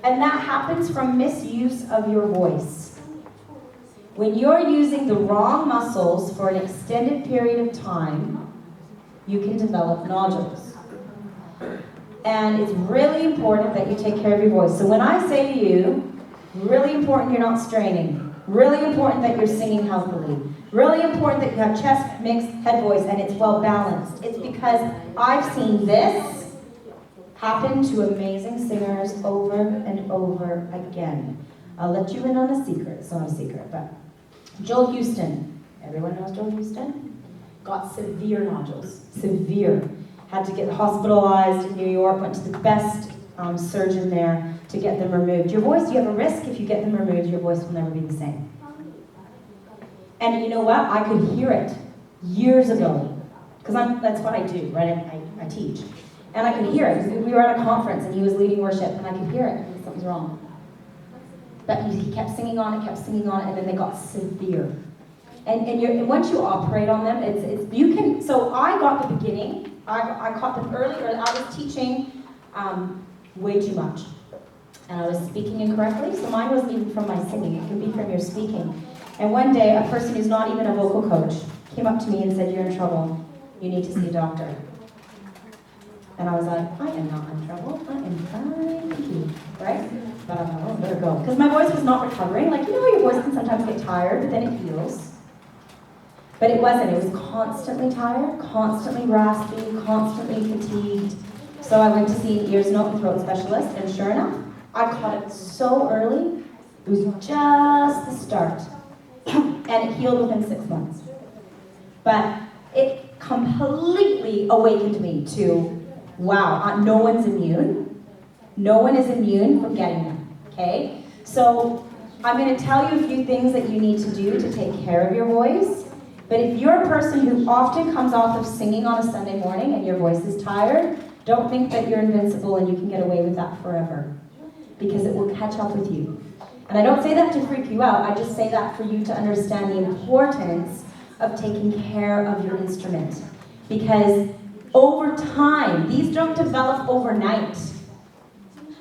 And that happens from misuse of your voice. When you're using the wrong muscles for an extended period of time, you can develop nodules. And it's really important that you take care of your voice. So when I say to you, really important you're not straining. Really important that you're singing healthily. Really important that you have chest, mixed, head voice, and it's well balanced. It's because I've seen this happen to amazing singers over and over again. I'll let you in on a secret. It's not a secret, but Joel Houston. Everyone knows Joel Houston? Got severe nodules. Severe. Had to get hospitalized in New York, went to the best surgeon there to get them removed. Your voice, you have a risk if you get them removed, your voice will never be the same. And you know what? I could hear it years ago, because that's what I do, right? I teach. And I could hear it. We were at a conference and he was leading worship and I could hear it. Something's wrong. But he kept singing on it, and then they got severe. And once you operate on them, you can, so I got the beginning. I caught them early, or I was teaching way too much. And I was speaking incorrectly, so mine wasn't even from my singing, it could be from your speaking. And one day, a person who's not even a vocal coach came up to me and said, "You're in trouble, you need to see a doctor." And I was like, I am not in trouble, I am fine, thank you, right? But I thought, oh, better go. Because my voice was not recovering. Like, you know how your voice can sometimes get tired, but then it heals? But it wasn't, it was constantly tired, constantly raspy, constantly fatigued. So I went to see an ears, nose, and throat specialist, and sure enough, I caught it so early. It was just the start. And it healed within 6 months. But it completely awakened me to, wow, no one's immune. No one is immune from getting them, okay? So I'm going to tell you a few things that you need to do to take care of your voice. But if you're a person who often comes off of singing on a Sunday morning and your voice is tired, don't think that you're invincible and you can get away with that forever. Because it will catch up with you. And I don't say that to freak you out, I just say that for you to understand the importance of taking care of your instrument. Because over time, these don't develop overnight.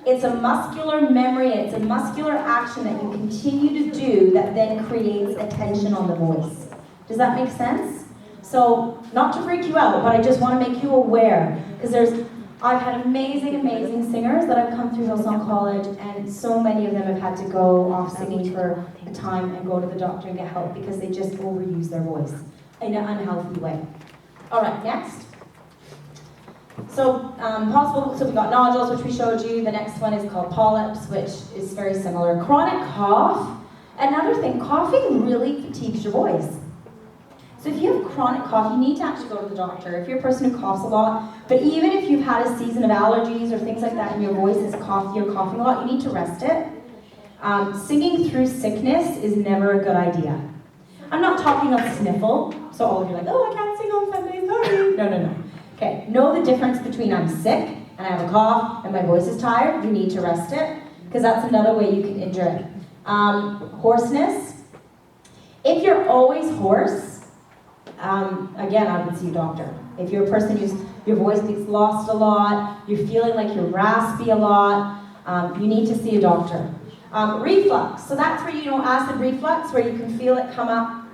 It's a muscular memory, it's a muscular action that you continue to do that then creates a tension on the voice. Does that make sense? So, not to freak you out, but I just want to make you aware. Because I've had amazing, amazing singers that have come through Hillsong College, and so many of them have had to go off singing for a time and go to the doctor and get help because they just overuse their voice in an unhealthy way. All right, next. So we got nodules, which we showed you. The next one is called polyps, which is very similar. Chronic cough. Another thing, coughing really fatigues your voice. So if you have chronic cough, you need to actually go to the doctor. If you're a person who coughs a lot, but even if you've had a season of allergies or things like that and your voice is you're coughing a lot, you need to rest it. Singing through sickness is never a good idea. I'm not talking a sniffle, so all of you are like, oh, I can't sing on Sunday, sorry. No. Okay, know the difference between I'm sick and I have a cough and my voice is tired. You need to rest it, because that's another way you can injure it. Hoarseness. If you're always hoarse, again, I would see a doctor. If you're a person your voice gets lost a lot, you're feeling like you're raspy a lot, you need to see a doctor. Reflux, so that's where acid reflux, where you can feel it come up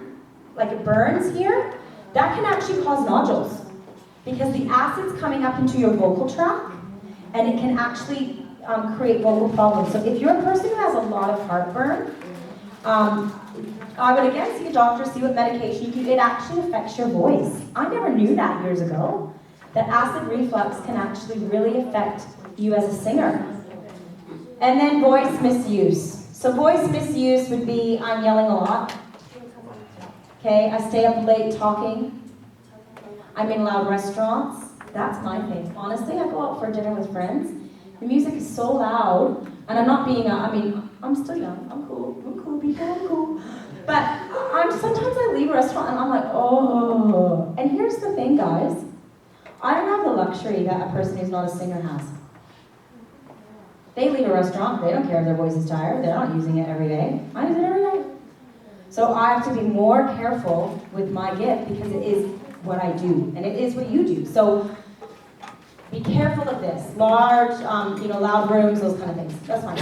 like it burns here. That can actually cause nodules, because the acid's coming up into your vocal tract, and it can actually create vocal problems. So if you're a person who has a lot of heartburn, I would again see a doctor, see what medication you can. It actually affects your voice. I never knew that years ago, that acid reflux can actually really affect you as a singer. And then voice misuse. So voice misuse would be, I'm yelling a lot. Okay, I stay up late talking. I'm in loud restaurants. That's my thing. Honestly, I go out for dinner with friends. The music is so loud, and I'm not being I'm still young. I'm cool people, I'm cool. But sometimes I leave a restaurant and I'm like, oh. And here's the thing, guys. I don't have the luxury that a person who's not a singer has. They leave a restaurant, they don't care if their voice is tired, they're not using it every day. I use it every day. So I have to be more careful with my gift, because it is what I do, and it is what you do. So be careful of this. Large, loud rooms, those kind of things. That's fine.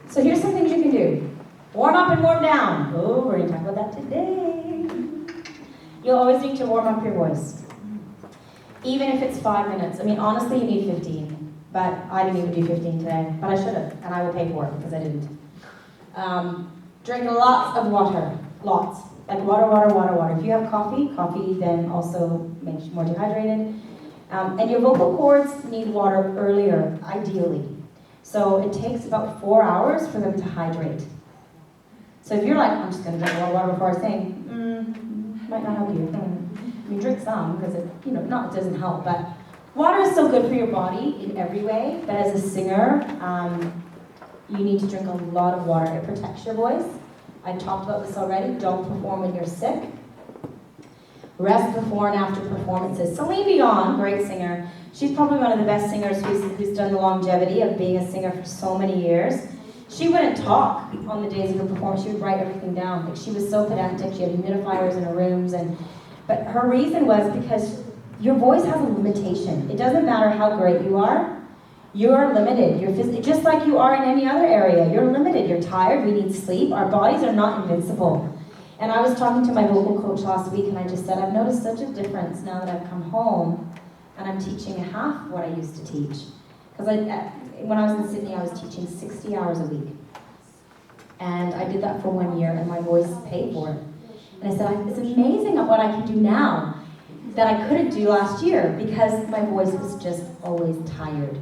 So here's some things you can do. Warm up and warm down. Oh, we're going to talk about that today. You'll always need to warm up your voice. Even if it's 5 minutes. Honestly, you need 15. But I didn't even do 15 today. But I should have, and I will pay for it because I didn't. Drink lots of water. Lots. Like water. If you have coffee then also makes you more dehydrated. And your vocal cords need water earlier, ideally. So it takes about 4 hours for them to hydrate. So if you're like, I'm just going to drink a lot of water before I sing, might not help you. Drink some, because it doesn't help. But water is so good for your body in every way. But as a singer, you need to drink a lot of water. It protects your voice. I talked about this already. Don't perform when you're sick. Rest before and after performances. Celine Dion, great singer. She's probably one of the best singers who's done the longevity of being a singer for so many years. She wouldn't talk on the days of her performance. She would write everything down. Like, she was so pedantic. She had humidifiers in her rooms. But her reason was because your voice has a limitation. It doesn't matter how great you are. You're limited. You're just like you are in any other area. You're limited. You're tired. We need sleep. Our bodies are not invincible. And I was talking to my vocal coach last week, and I just said, I've noticed such a difference now that I've come home and I'm teaching half what I used to teach. Because when I was in Sydney, I was teaching 60 hours a week. And I did that for 1 year, and my voice paid for it. And I said, it's amazing at what I can do now. that I couldn't do last year because my voice was just always tired.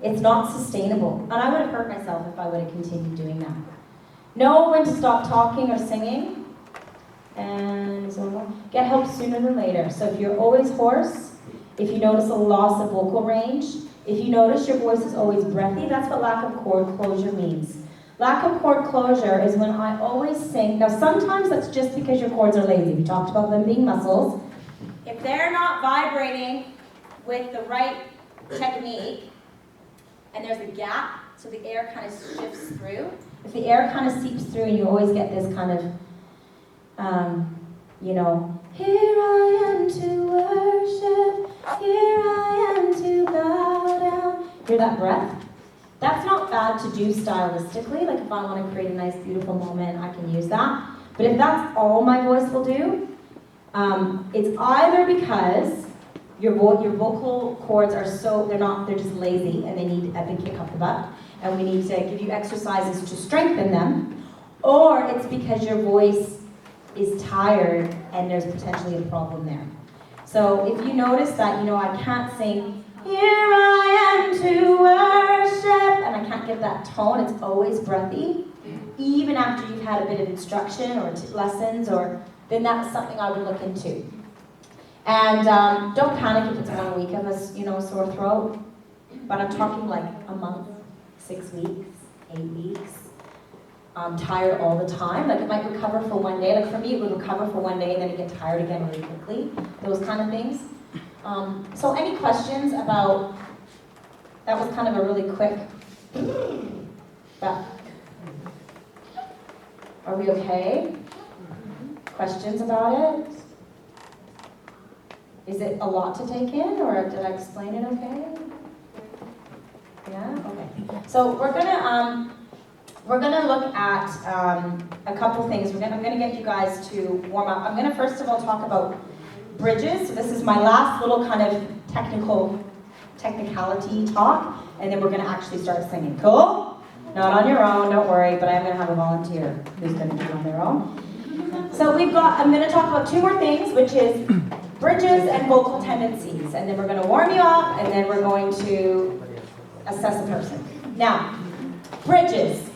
It's not sustainable. And I would have hurt myself if I would have continued doing that. Know when to stop talking or singing. And so get help sooner than later. So if you're always hoarse, if you notice a loss of vocal range, if you notice your voice is always breathy, that's what lack of cord closure means. Lack of cord closure is when I always sing. Now sometimes that's just because your cords are lazy. We talked about them being muscles. If they're not vibrating with the right technique, and there's a gap, so the air kind of shifts through. If the air kind of seeps through and you always get this kind of, here I am to worship, here I am to bow down. Hear that breath? That's not bad to do stylistically. Like if I want to create a nice, beautiful moment, I can use that. But if that's all my voice will do, it's either because your vocal cords are they're just lazy and they need a big kick up the butt, and we need to give you exercises to strengthen them, or it's because your voice is tired and there's potentially a problem there. So if you notice that, I can't sing, here I am to worship, and I can't get that tone, it's always breathy, even after you've had a bit of instruction or lessons, then that's something I would look into. And don't panic if it's 1 week of a sore throat, but I'm talking like a month, 6 weeks, 8 weeks. I'm tired all the time. Like it might recover for 1 day. Like for me, it would recover for 1 day and then it get tired again really quickly. Those kind of things. So any questions about, that was kind of a really quick, but are we okay? Questions about it? Is it a lot to take in, or did I explain it okay? Yeah? Okay. So we're gonna look at a couple things. I'm gonna get you guys to warm up. I'm gonna first of all talk about bridges. So this is my last little kind of technicality talk, and then we're gonna actually start singing. Cool? Not on your own, don't worry, but I'm gonna have a volunteer who's gonna do it on their own. So I'm gonna talk about 2 more things, which is bridges and vocal tendencies, and then we're going to warm you up, and then we're going to assess a person. Now, bridges,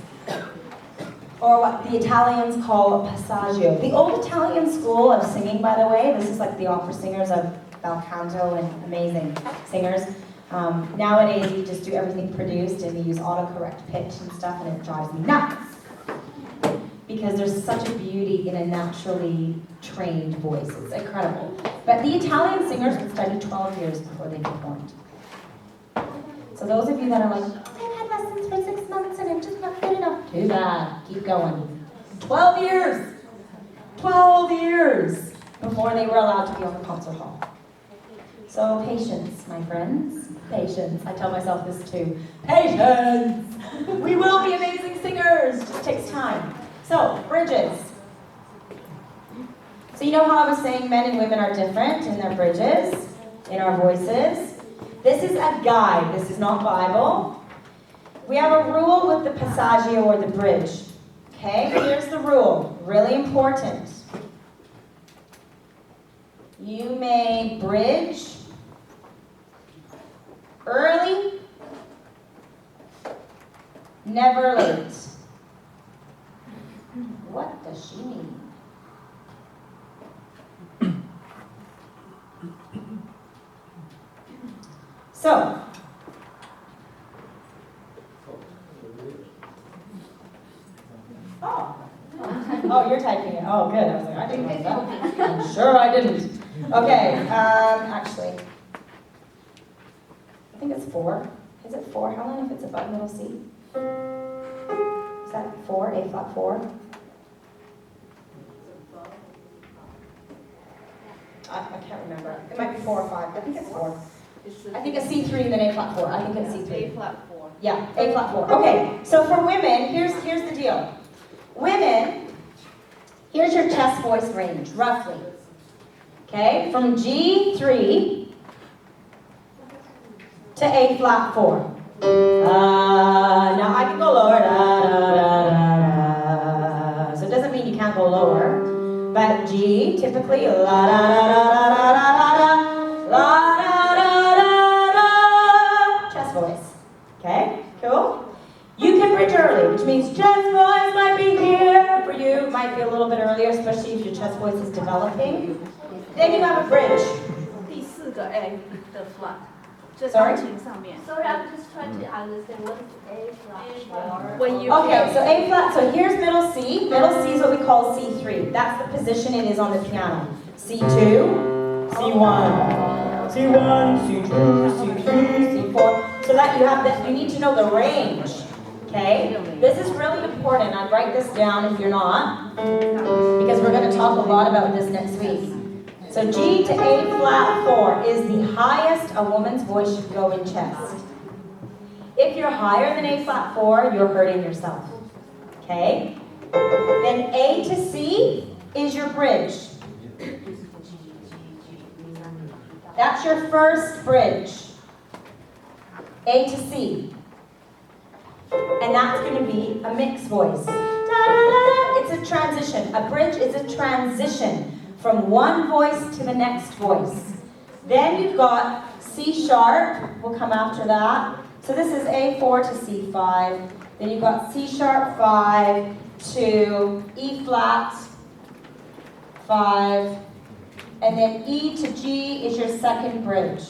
or what the Italians call passaggio. The old Italian school of singing, by the way, this is like the opera singers of bel canto and amazing singers. Nowadays, you just do everything produced, and you use autocorrect pitch and stuff, and it drives me nuts. Because there's such a beauty in a naturally trained voice. It's incredible. But the Italian singers would study 12 years before they performed. So those of you that are like, I've had lessons for 6 months and I'm just not good enough. Too bad. Keep going. 12 years! 12 years before they were allowed to be on the concert hall. So patience, my friends. Patience. I tell myself this too. Patience! We will be amazing singers. It just takes time. So, bridges. So you know how I was saying men and women are different in their bridges, in our voices? This is a guide. This is not Bible. We have a rule with the passaggio or the bridge. Okay, here's the rule. Really important. You may bridge early, never late. What does she mean? So, oh, you're typing it. Oh, good. I was like, I didn't write that. I'm sure I didn't. Okay, actually, I think it's 4. Is it 4, Helen, if it's above middle C? Is that 4, A flat 4? I can't remember. It might be 4 or 5. I think it's 4. I think it's C3 and then A flat 4. I think it's C3. A flat 4. Yeah, A flat 4. Okay, so for women, here's the deal. Women, here's your chest voice range, roughly. Okay, from G3 to A flat 4. Now I can go lower. So it doesn't mean you can't go lower. But G, typically, la da da da da da da da, la da da da da, chest voice. Okay, cool? You can bridge early, which means chest voice might be here for you. It might be a little bit earlier, especially if your chest voice is developing. Then you have a bridge. 第四个 A 的 flat，这 Sorry? 钢琴上面。 Sorry, I'm just trying to understand what is A flat. When you Okay, so A flat, so here's middle C. Middle C is what we call C3. That's the position it is on the piano. C2, C1, C1, C2, C3, C4. So that you have that, you need to know the range. Okay? This is really important. I'd write this down if you're not, because we're going to talk a lot about this next week. So G to A flat 4 is the highest a woman's voice should go in chest. If you're higher than A flat 4, you're hurting yourself. Okay? Then A to C is your bridge. That's your first bridge. A to C. And that's going to be a mixed voice. Da-da-da-da. It's a transition. A bridge is a transition from one voice to the next voice. Then you've got C sharp, will come after that. So this is A4 to C5. Then you've got C sharp 5 to E flat 5. And then E to G is your second bridge,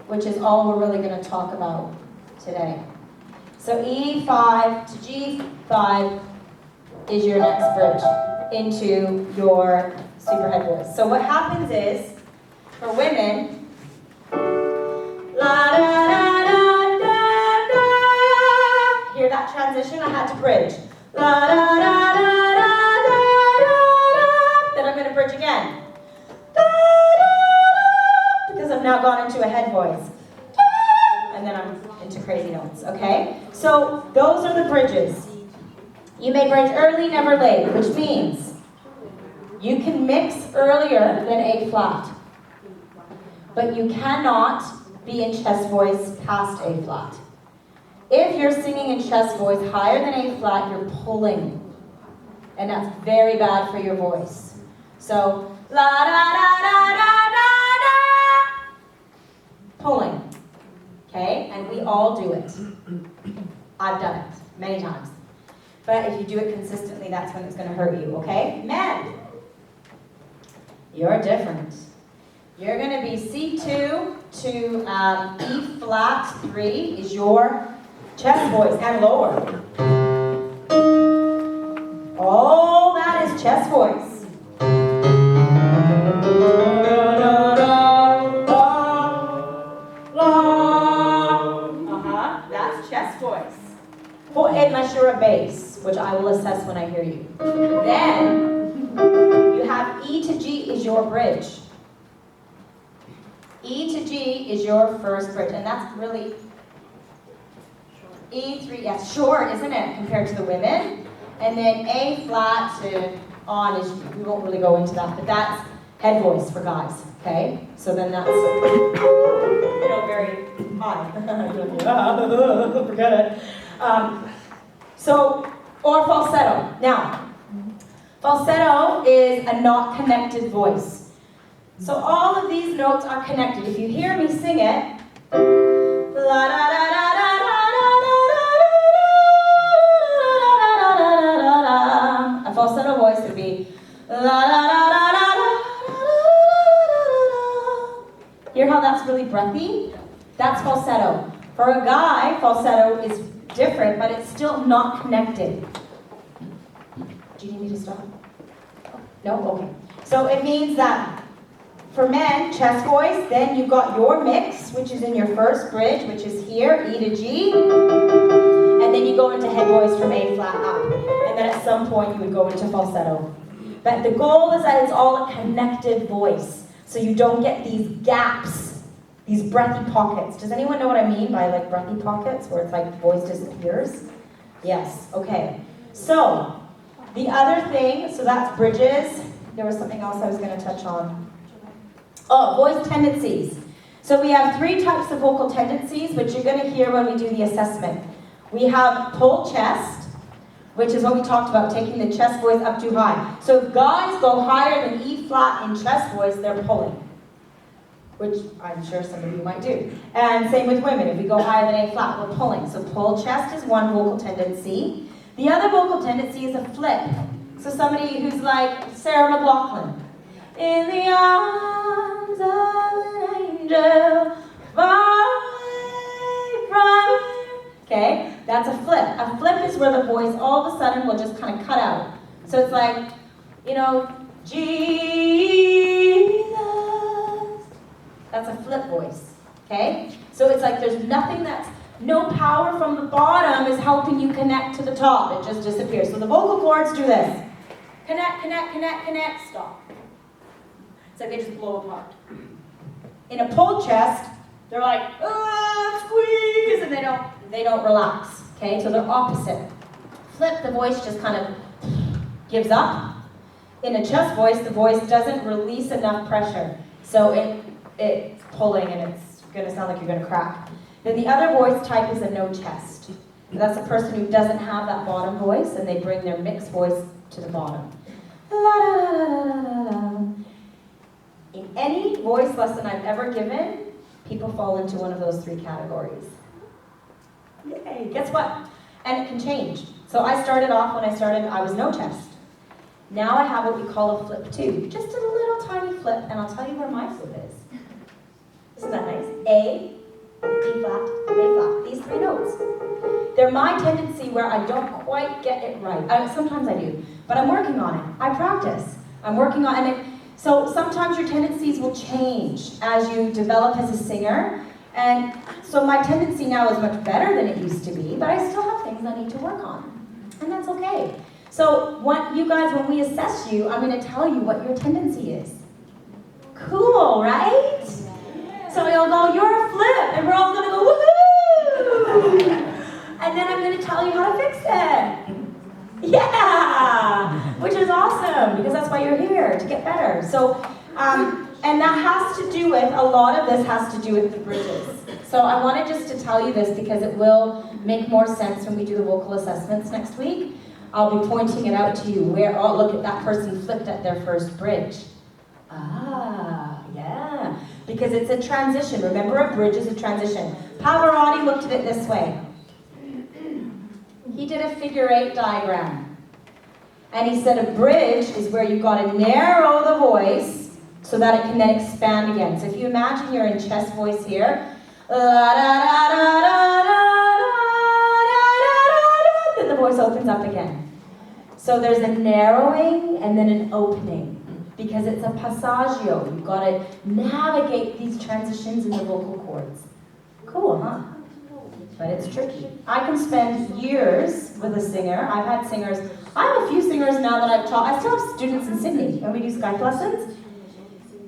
which is all we're really going to talk about today. So E5 to G5 is your next bridge into your superhead voice. So what happens is, for women, la da da da da da. Hear that transition? I had to bridge. La da da da da da da. Then I'm going to bridge again. Da da da. Because I've now gone into a head voice. And then I'm into crazy notes, okay? So those are the bridges. You may bridge early, never late, which means you can mix earlier than A flat, but you cannot be in chest voice past A flat. If you're singing in chest voice higher than A flat, you're pulling, and that's very bad for your voice. So, la da da da da da da, pulling. Okay, and we all do it. I've done it many times. But if you do it consistently, that's when it's going to hurt you, okay? Men, you're different. You're going to be C2 to E flat 3 is your chest voice, and lower. All that is chest voice. That's chest voice. Unless you're a bass, which I will assess when I hear you. Then you have E to G is your bridge. E to G is your first bridge, and that's really E3, yes, short, isn't it, compared to the women? And then A flat to on is, we won't really go into that, but that's head voice for guys, okay? So then that's, very high. Forget it. Or falsetto. Now, falsetto is a not connected voice. So all of these notes are connected. If you hear me sing it, la da da da da da, a falsetto voice would be la da da da da da. Hear how that's really breathy? That's falsetto. For a guy, falsetto is different, but it's still not connected. Do you need me to stop? No? Okay. So it means that for men, chest voice, then you've got your mix, which is in your first bridge, which is here, E to G. And then you go into head voice from A flat up. And then at some point you would go into falsetto. But the goal is that it's all a connected voice. So you don't get these gaps, these breathy pockets. Does anyone know what I mean by like breathy pockets, where it's like voice disappears? Yes, okay. So, the other thing, so that's bridges. There was something else I was going to touch on. Oh, voice tendencies. So we have 3 types of vocal tendencies, which you're going to hear when we do the assessment. We have pull chest, which is what we talked about, taking the chest voice up too high. So if guys go higher than E flat in chest voice, they're pulling, which I'm sure some of you might do. And same with women, if we go higher than A flat, we're pulling. So pull chest is one vocal tendency. The other vocal tendency is a flip. So somebody who's like Sarah McLachlan. In the arms of an angel, far away from you. Okay, that's a flip. A flip is where the voice all of a sudden will just kind of cut out. So it's like, you know, Jesus. That's a flip voice. Okay? So it's like there's nothing that's, no power from the bottom is helping you connect to the top. It just disappears. So the vocal cords do this. Connect, connect, connect, connect, stop. It's like they just blow apart. In a pulled chest, they're like, squeeze, and they don't relax. Okay, so they're opposite. Flip, the voice just kind of gives up. In a chest voice, the voice doesn't release enough pressure. So it's pulling and it's gonna sound like you're gonna crack. Then the other voice type is a no chest. That's a person who doesn't have that bottom voice and they bring their mixed voice to the bottom. La, la, la, la, la, la. In any voice lesson I've ever given, people fall into one of those three categories. Yay, guess what? And it can change. So I started off, when I was no chest. Now I have what we call a flip too. Just a little tiny flip, and I'll tell you where my flip is. Isn't that nice? A, D flat, A flat. These three notes. They're my tendency where I don't quite get it right. Sometimes I do, but I'm working on it. I practice. I'm working on it. So sometimes your tendencies will change as you develop as a singer. And so my tendency now is much better than it used to be, but I still have things I need to work on. And that's okay. So you guys, when we assess you, I'm going to tell you what your tendency is. Cool, right? So you'll go, you're a flip, and we're all going to go, woohoo! And then I'm going to tell you how to fix it. Yeah! Which is awesome, because that's why you're here, to get better. So, and that has to do with, a lot of this has to do with the bridges. So I wanted just to tell you this because it will make more sense when we do the vocal assessments next week. I'll be pointing it out to you where, oh, look at that person flipped at their first bridge. Ah, yeah. Because it's a transition. Remember, a bridge is a transition. Pavarotti looked at it this way. He did a figure 8 diagram. And he said a bridge is where you've got to narrow the voice so that it can then expand again. So if you imagine you're in chest voice here, then the voice opens up again. So there's a narrowing and then an opening because it's a passaggio. You've got to navigate these transitions in the vocal cords. Cool, huh? But it's tricky. I can spend years with a singer. I've had singers. I have a few singers now that I've taught. I still have students in Sydney when we do Skype lessons.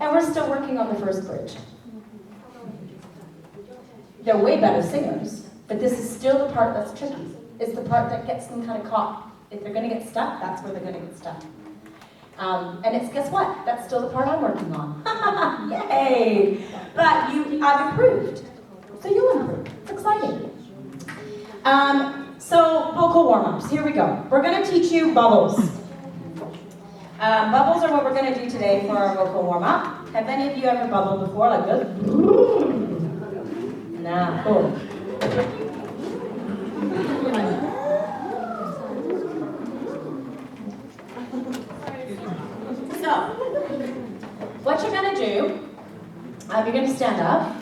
And we're still working on the first bridge. They're way better singers, but this is still the part that's tricky. It's the part that gets them kind of caught. If they're going to get stuck, that's where they're going to get stuck. And it's, guess what? That's still the part I'm working on. Yay! But I've improved. So you'll improve. It's exciting. So vocal warm-ups. Here we go. We're going to teach you bubbles. Bubbles are what we're going to do today for our vocal warm-up. Have any of you ever bubbled before like this? Nah, cool. So, what you're going to do, you're going to stand up.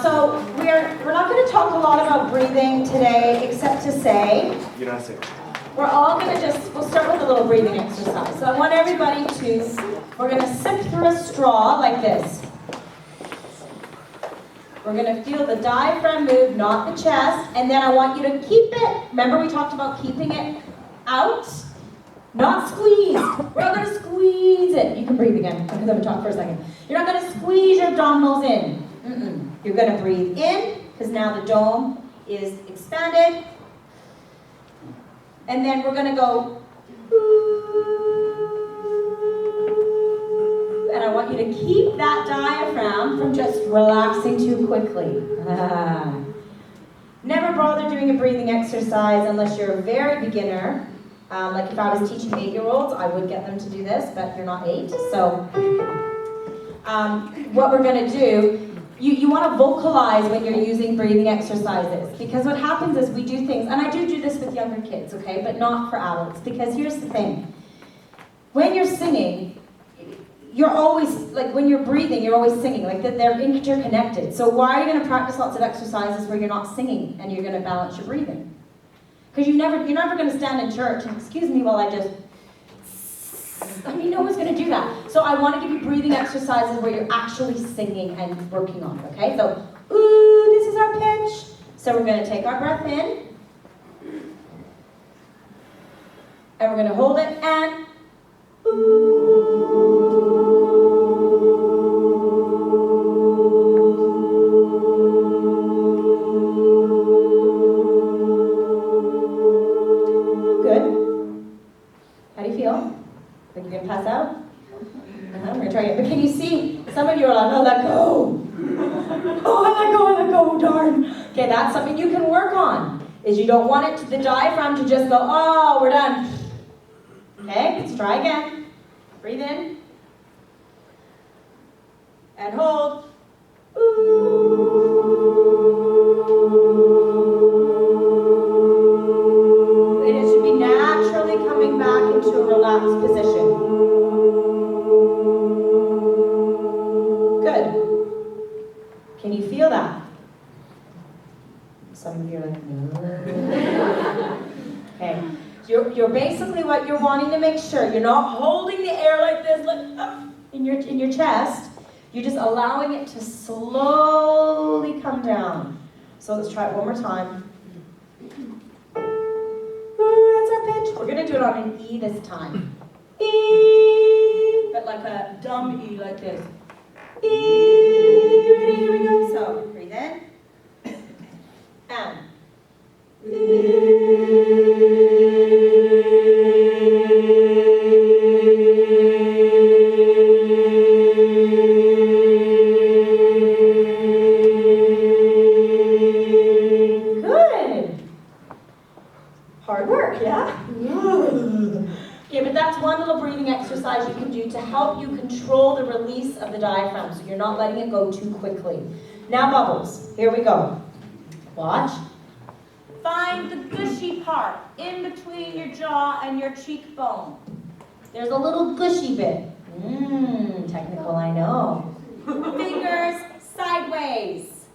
So we're not going to talk a lot about breathing today, except to say You're not sick. we're all going to we'll start with a little breathing exercise. So I want everybody we're going to sip through a straw like this. We're going to feel the diaphragm move, not the chest, and then I want you to keep it. Remember we talked about keeping it out, not squeeze. We're not going to squeeze it. You can breathe again, because I'm going to talk for a second. You're not going to squeeze your abdominals in. You're going to breathe in, because now the dome is expanded. And then we're going to go, and I want you to keep that diaphragm from just relaxing too quickly. Never bother doing a breathing exercise unless you're a very beginner. Like if I was teaching 8-year-olds, I would get them to do this, but you're not 8. So what we're going to do, you want to vocalize when you're using breathing exercises. Because what happens is we do things, and I do this with younger kids, okay, but not for adults. Because here's the thing. When you're singing, you're always, like when you're breathing, you're always singing. Like they're interconnected. So why are you going to practice lots of exercises where you're not singing and you're going to balance your breathing? Because you're never going to stand in church and, excuse me, while I just, no one's going to do that. So I want to give you breathing exercises where you're actually singing and working on it, okay? So, ooh, this is our pitch. So we're going to take our breath in. And we're going to hold it and, like you're going to pass out? We're going to try it. But can you see? Some of you are like, oh, let go. Oh, let go, darn. Okay, that's something you can work on. Is you don't want the diaphragm to just go, oh, we're done. Okay, let's try again. Breathe in. And hold. And it should be naturally coming back into a relaxed position. Good. Can you feel that? Some of you are like, no. Okay. You're basically what you're wanting to make sure. You're not holding the air like this, like in your chest. You're just allowing it to slowly come down. So let's try it one more time. Ooh, that's our pitch. We're going to do it on an E this time. E, but like a dumb E like this. E, ready? Here we go. So breathe in. And. Hard work, yeah? Okay, but that's one little breathing exercise you can do to help you control the release of the diaphragm so you're not letting it go too quickly. Now bubbles, here we go. Watch. Find the gushy part in between your jaw and your cheekbone. There's a little gushy bit. Technical, I know. Fingers sideways.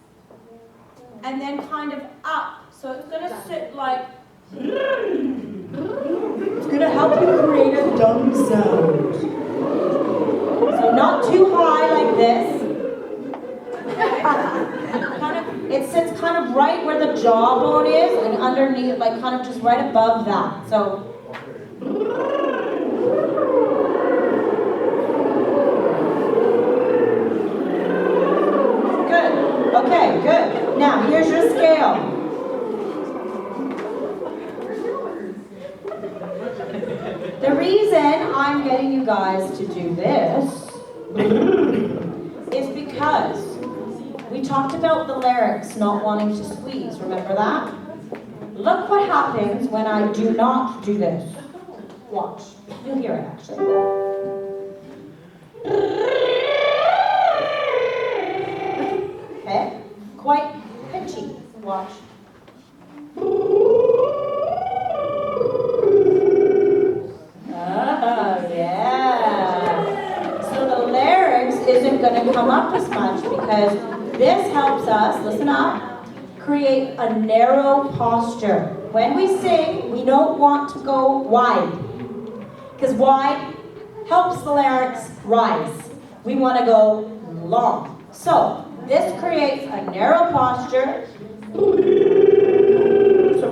And then kind of up. So it's going to sit like... It's going to help you create a dumb sound. So not too high like this. It sits kind of right where the jawbone is and underneath, like kind of just right above that. So. Good. Okay, good. Now, here's your scale. The reason I'm getting you guys to do this is because we talked about the larynx not wanting to squeeze. Remember that? Look what happens when I do not do this. Watch. You'll hear it actually. Okay? Quite pitchy. Watch. Isn't going to come up as much because this helps us, listen up, create a narrow posture. When we sing, we don't want to go wide because wide helps the larynx rise. We want to go long. So this creates a narrow posture. So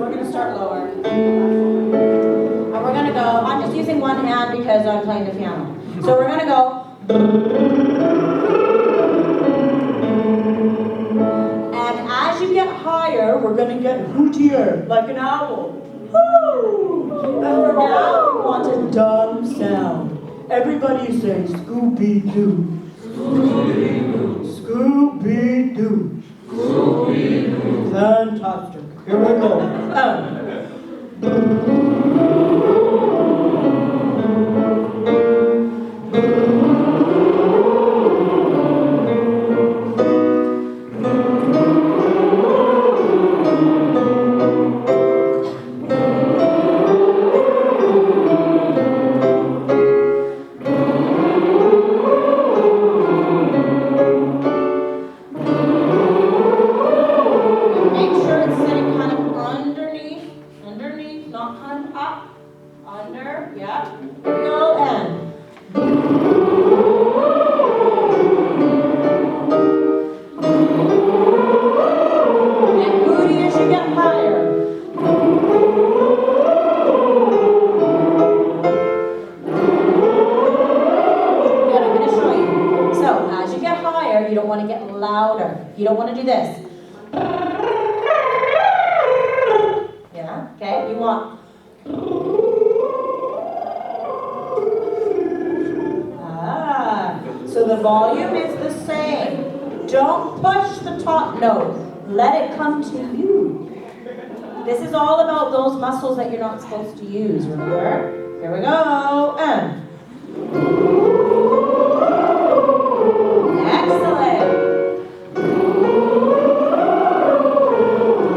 we're going to start lower. And we're going to go, I'm just using one hand because I'm playing the piano. So we're going to go. And as you get higher, we're going to get hootier, like an owl. Woo! And for now, we want a dumb sound. Everybody say Scooby-Doo. Scooby-Doo. Scooby-Doo. Scooby-Doo. Fantastic. Here we go. Make sure it's sitting kind of underneath, not kind of up, under, yeah. Here we go, and. Get moody as you get higher. Good, I'm going to show you. So, as you get higher, you don't want to get louder. You don't want to do this. Yeah, okay, you want. So the volume is the same. Don't push the top note. Let it come to you. This is all about those muscles that you're not supposed to use, remember? Here we go, and. Excellent.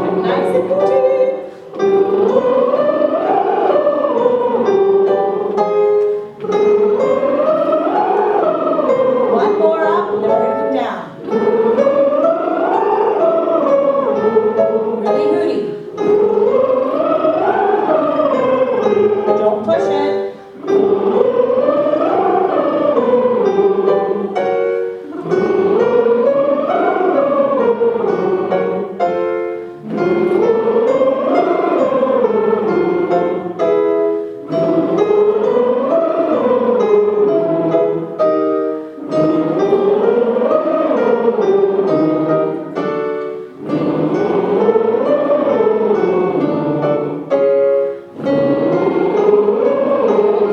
And nice and deep. One more up, and then we're going to come down. Really hooty. Don't push it.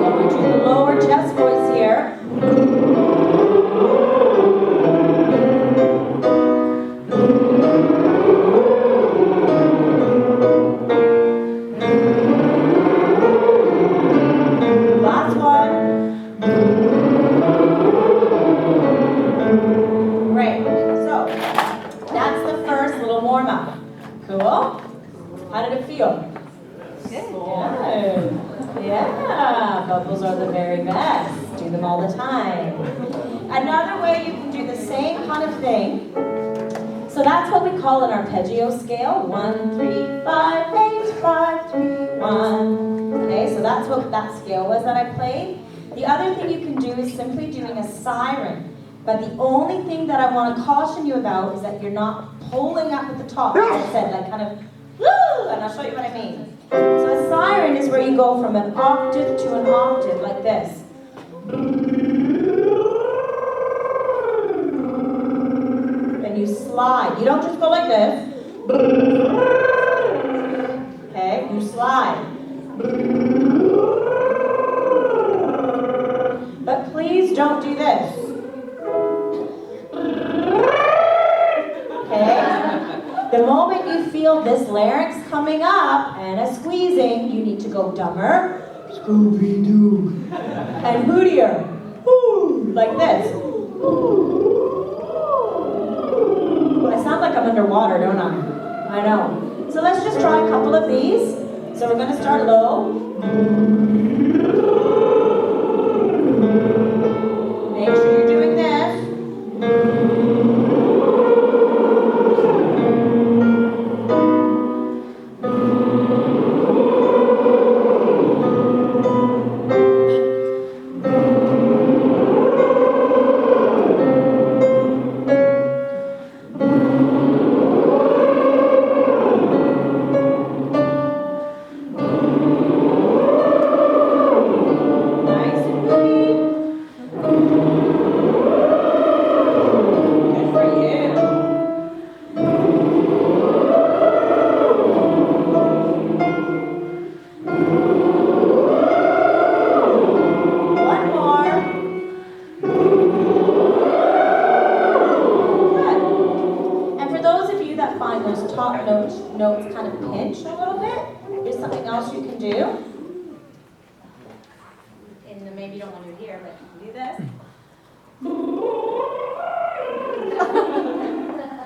Over to the lower chest voice here. Last one. Great. So, that's the first little warm up. Cool? How did it feel? Good. Yeah, bubbles are the very best. Do them all the time. Another way you can do the same kind of thing. So that's what we call an arpeggio scale. 1, 3, 5, 8, 5, 3, 1. Okay, so that's what that scale was that I played. The other thing you can do is simply doing a siren. But the only thing that I want to caution you about is that you're not pulling up at the top, like I said, like kind of, woo, and I'll show you what I mean. So a siren is where you go from an octave to an octave, like this. And you slide. You don't just go like this. Okay, you slide. But please don't do this. Okay? The moment you feel this larynx coming up and a squeezing, you need to go dumber, Scooby-Doo, and hootier, Woo, like this. I sound like I'm underwater, don't I? I know. So let's just try a couple of these. So we're going to start low. Make sure you're doing this. do. And then maybe you don't want to do it here, but you can do this.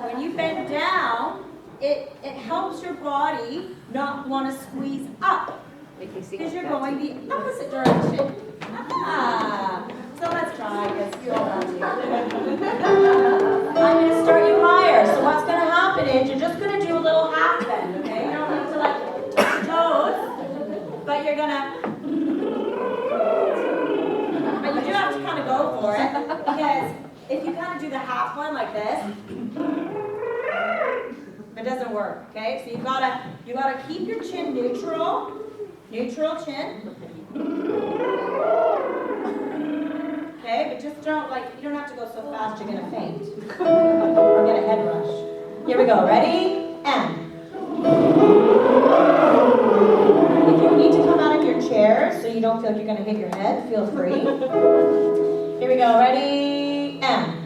When you bend down, it helps your body not want to squeeze up because you're going the opposite direction. Ah. So let's try because you all want to. I'm going to start you higher. So what's going to happen is you're just going to do a little half bend, okay? You don't need to like touch your toes, but you're going to. But you do have to kind of go for it because if you kind of do the half one like this, it doesn't work. Okay? So you gotta keep your chin neutral chin. Okay, but just don't you don't have to go so fast you're gonna faint or get a head rush. Here we go. Ready? And if you need to come out of your chair so you don't feel like you're gonna hit your head, feel free. Here we go. Ready? And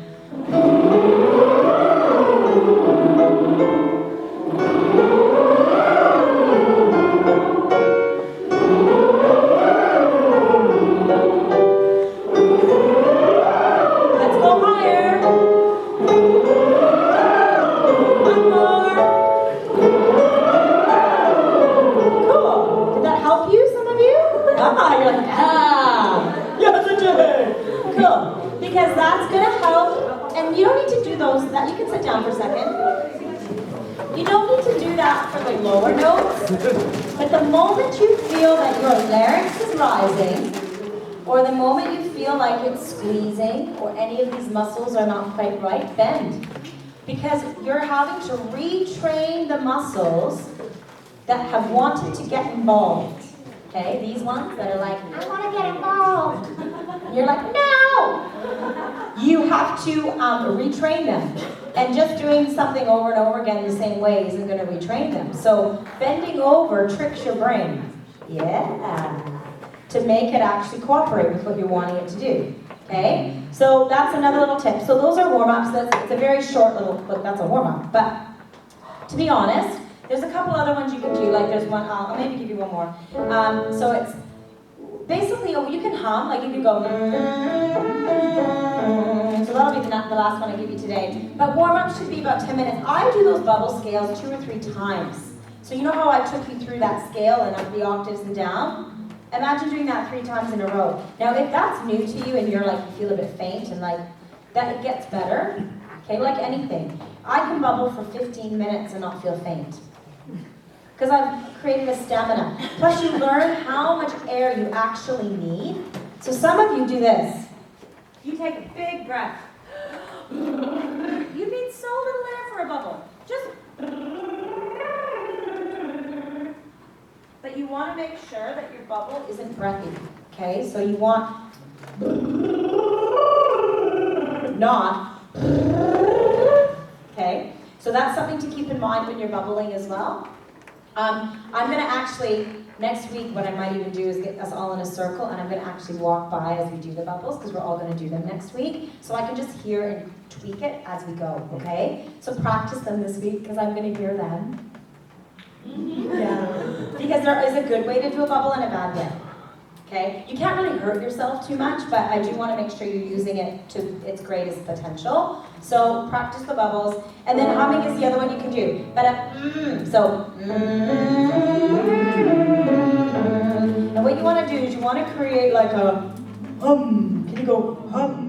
because that's going to help, and you don't need to do those, that you can sit down for a second. You don't need to do that for the lower notes, but the moment you feel that your larynx is rising, or the moment you feel like it's squeezing, or any of these muscles are not quite right, bend. Because you're having to retrain the muscles that have wanted to get involved. Okay, these ones that are like, I want to get involved. You're like, no! You have to retrain them. And just doing something over and over again the same way isn't going to retrain them. So bending over tricks your brain. Yeah. To make it actually cooperate with what you're wanting it to do. Okay? So that's another little tip. So those are warm-ups. It's a very short little, look, that's a warm-up. But to be honest, there's a couple other ones you can do. Like there's one, I'll maybe give you one more. So it's basically, you can hum, like you can go, so that'll be the last one I give you today. But warm-up should be about 10 minutes. I do those bubble scales 2 or 3 times. So you know how I took you through that scale and up the octaves and down? Imagine doing that 3 times in a row. Now if that's new to you and you're like, you feel a bit faint and like, that it gets better, okay, like anything. I can bubble for 15 minutes and not feel faint. Because I've created a stamina. Plus you learn how much air you actually need. So some of you do this. You take a big breath. You need so little air for a bubble. Just. But you want to make sure that your bubble isn't breathy. Okay, so you want not. Okay, so that's something to keep in mind when you're bubbling as well. I'm going to actually, next week, what I might even do is get us all in a circle, and I'm going to actually walk by as we do the bubbles, because we're all going to do them next week, so I can just hear and tweak it as we go, okay? So practice them this week, because I'm going to hear them. Yeah. Because there is a good way to do a bubble and a bad way, okay? You can't really hurt yourself too much, but I do want to make sure you're using it to its greatest potential. So practice the bubbles, and then humming is the other one you can do. But so, and what you want to do is you want to create like a hum. Can you go hum?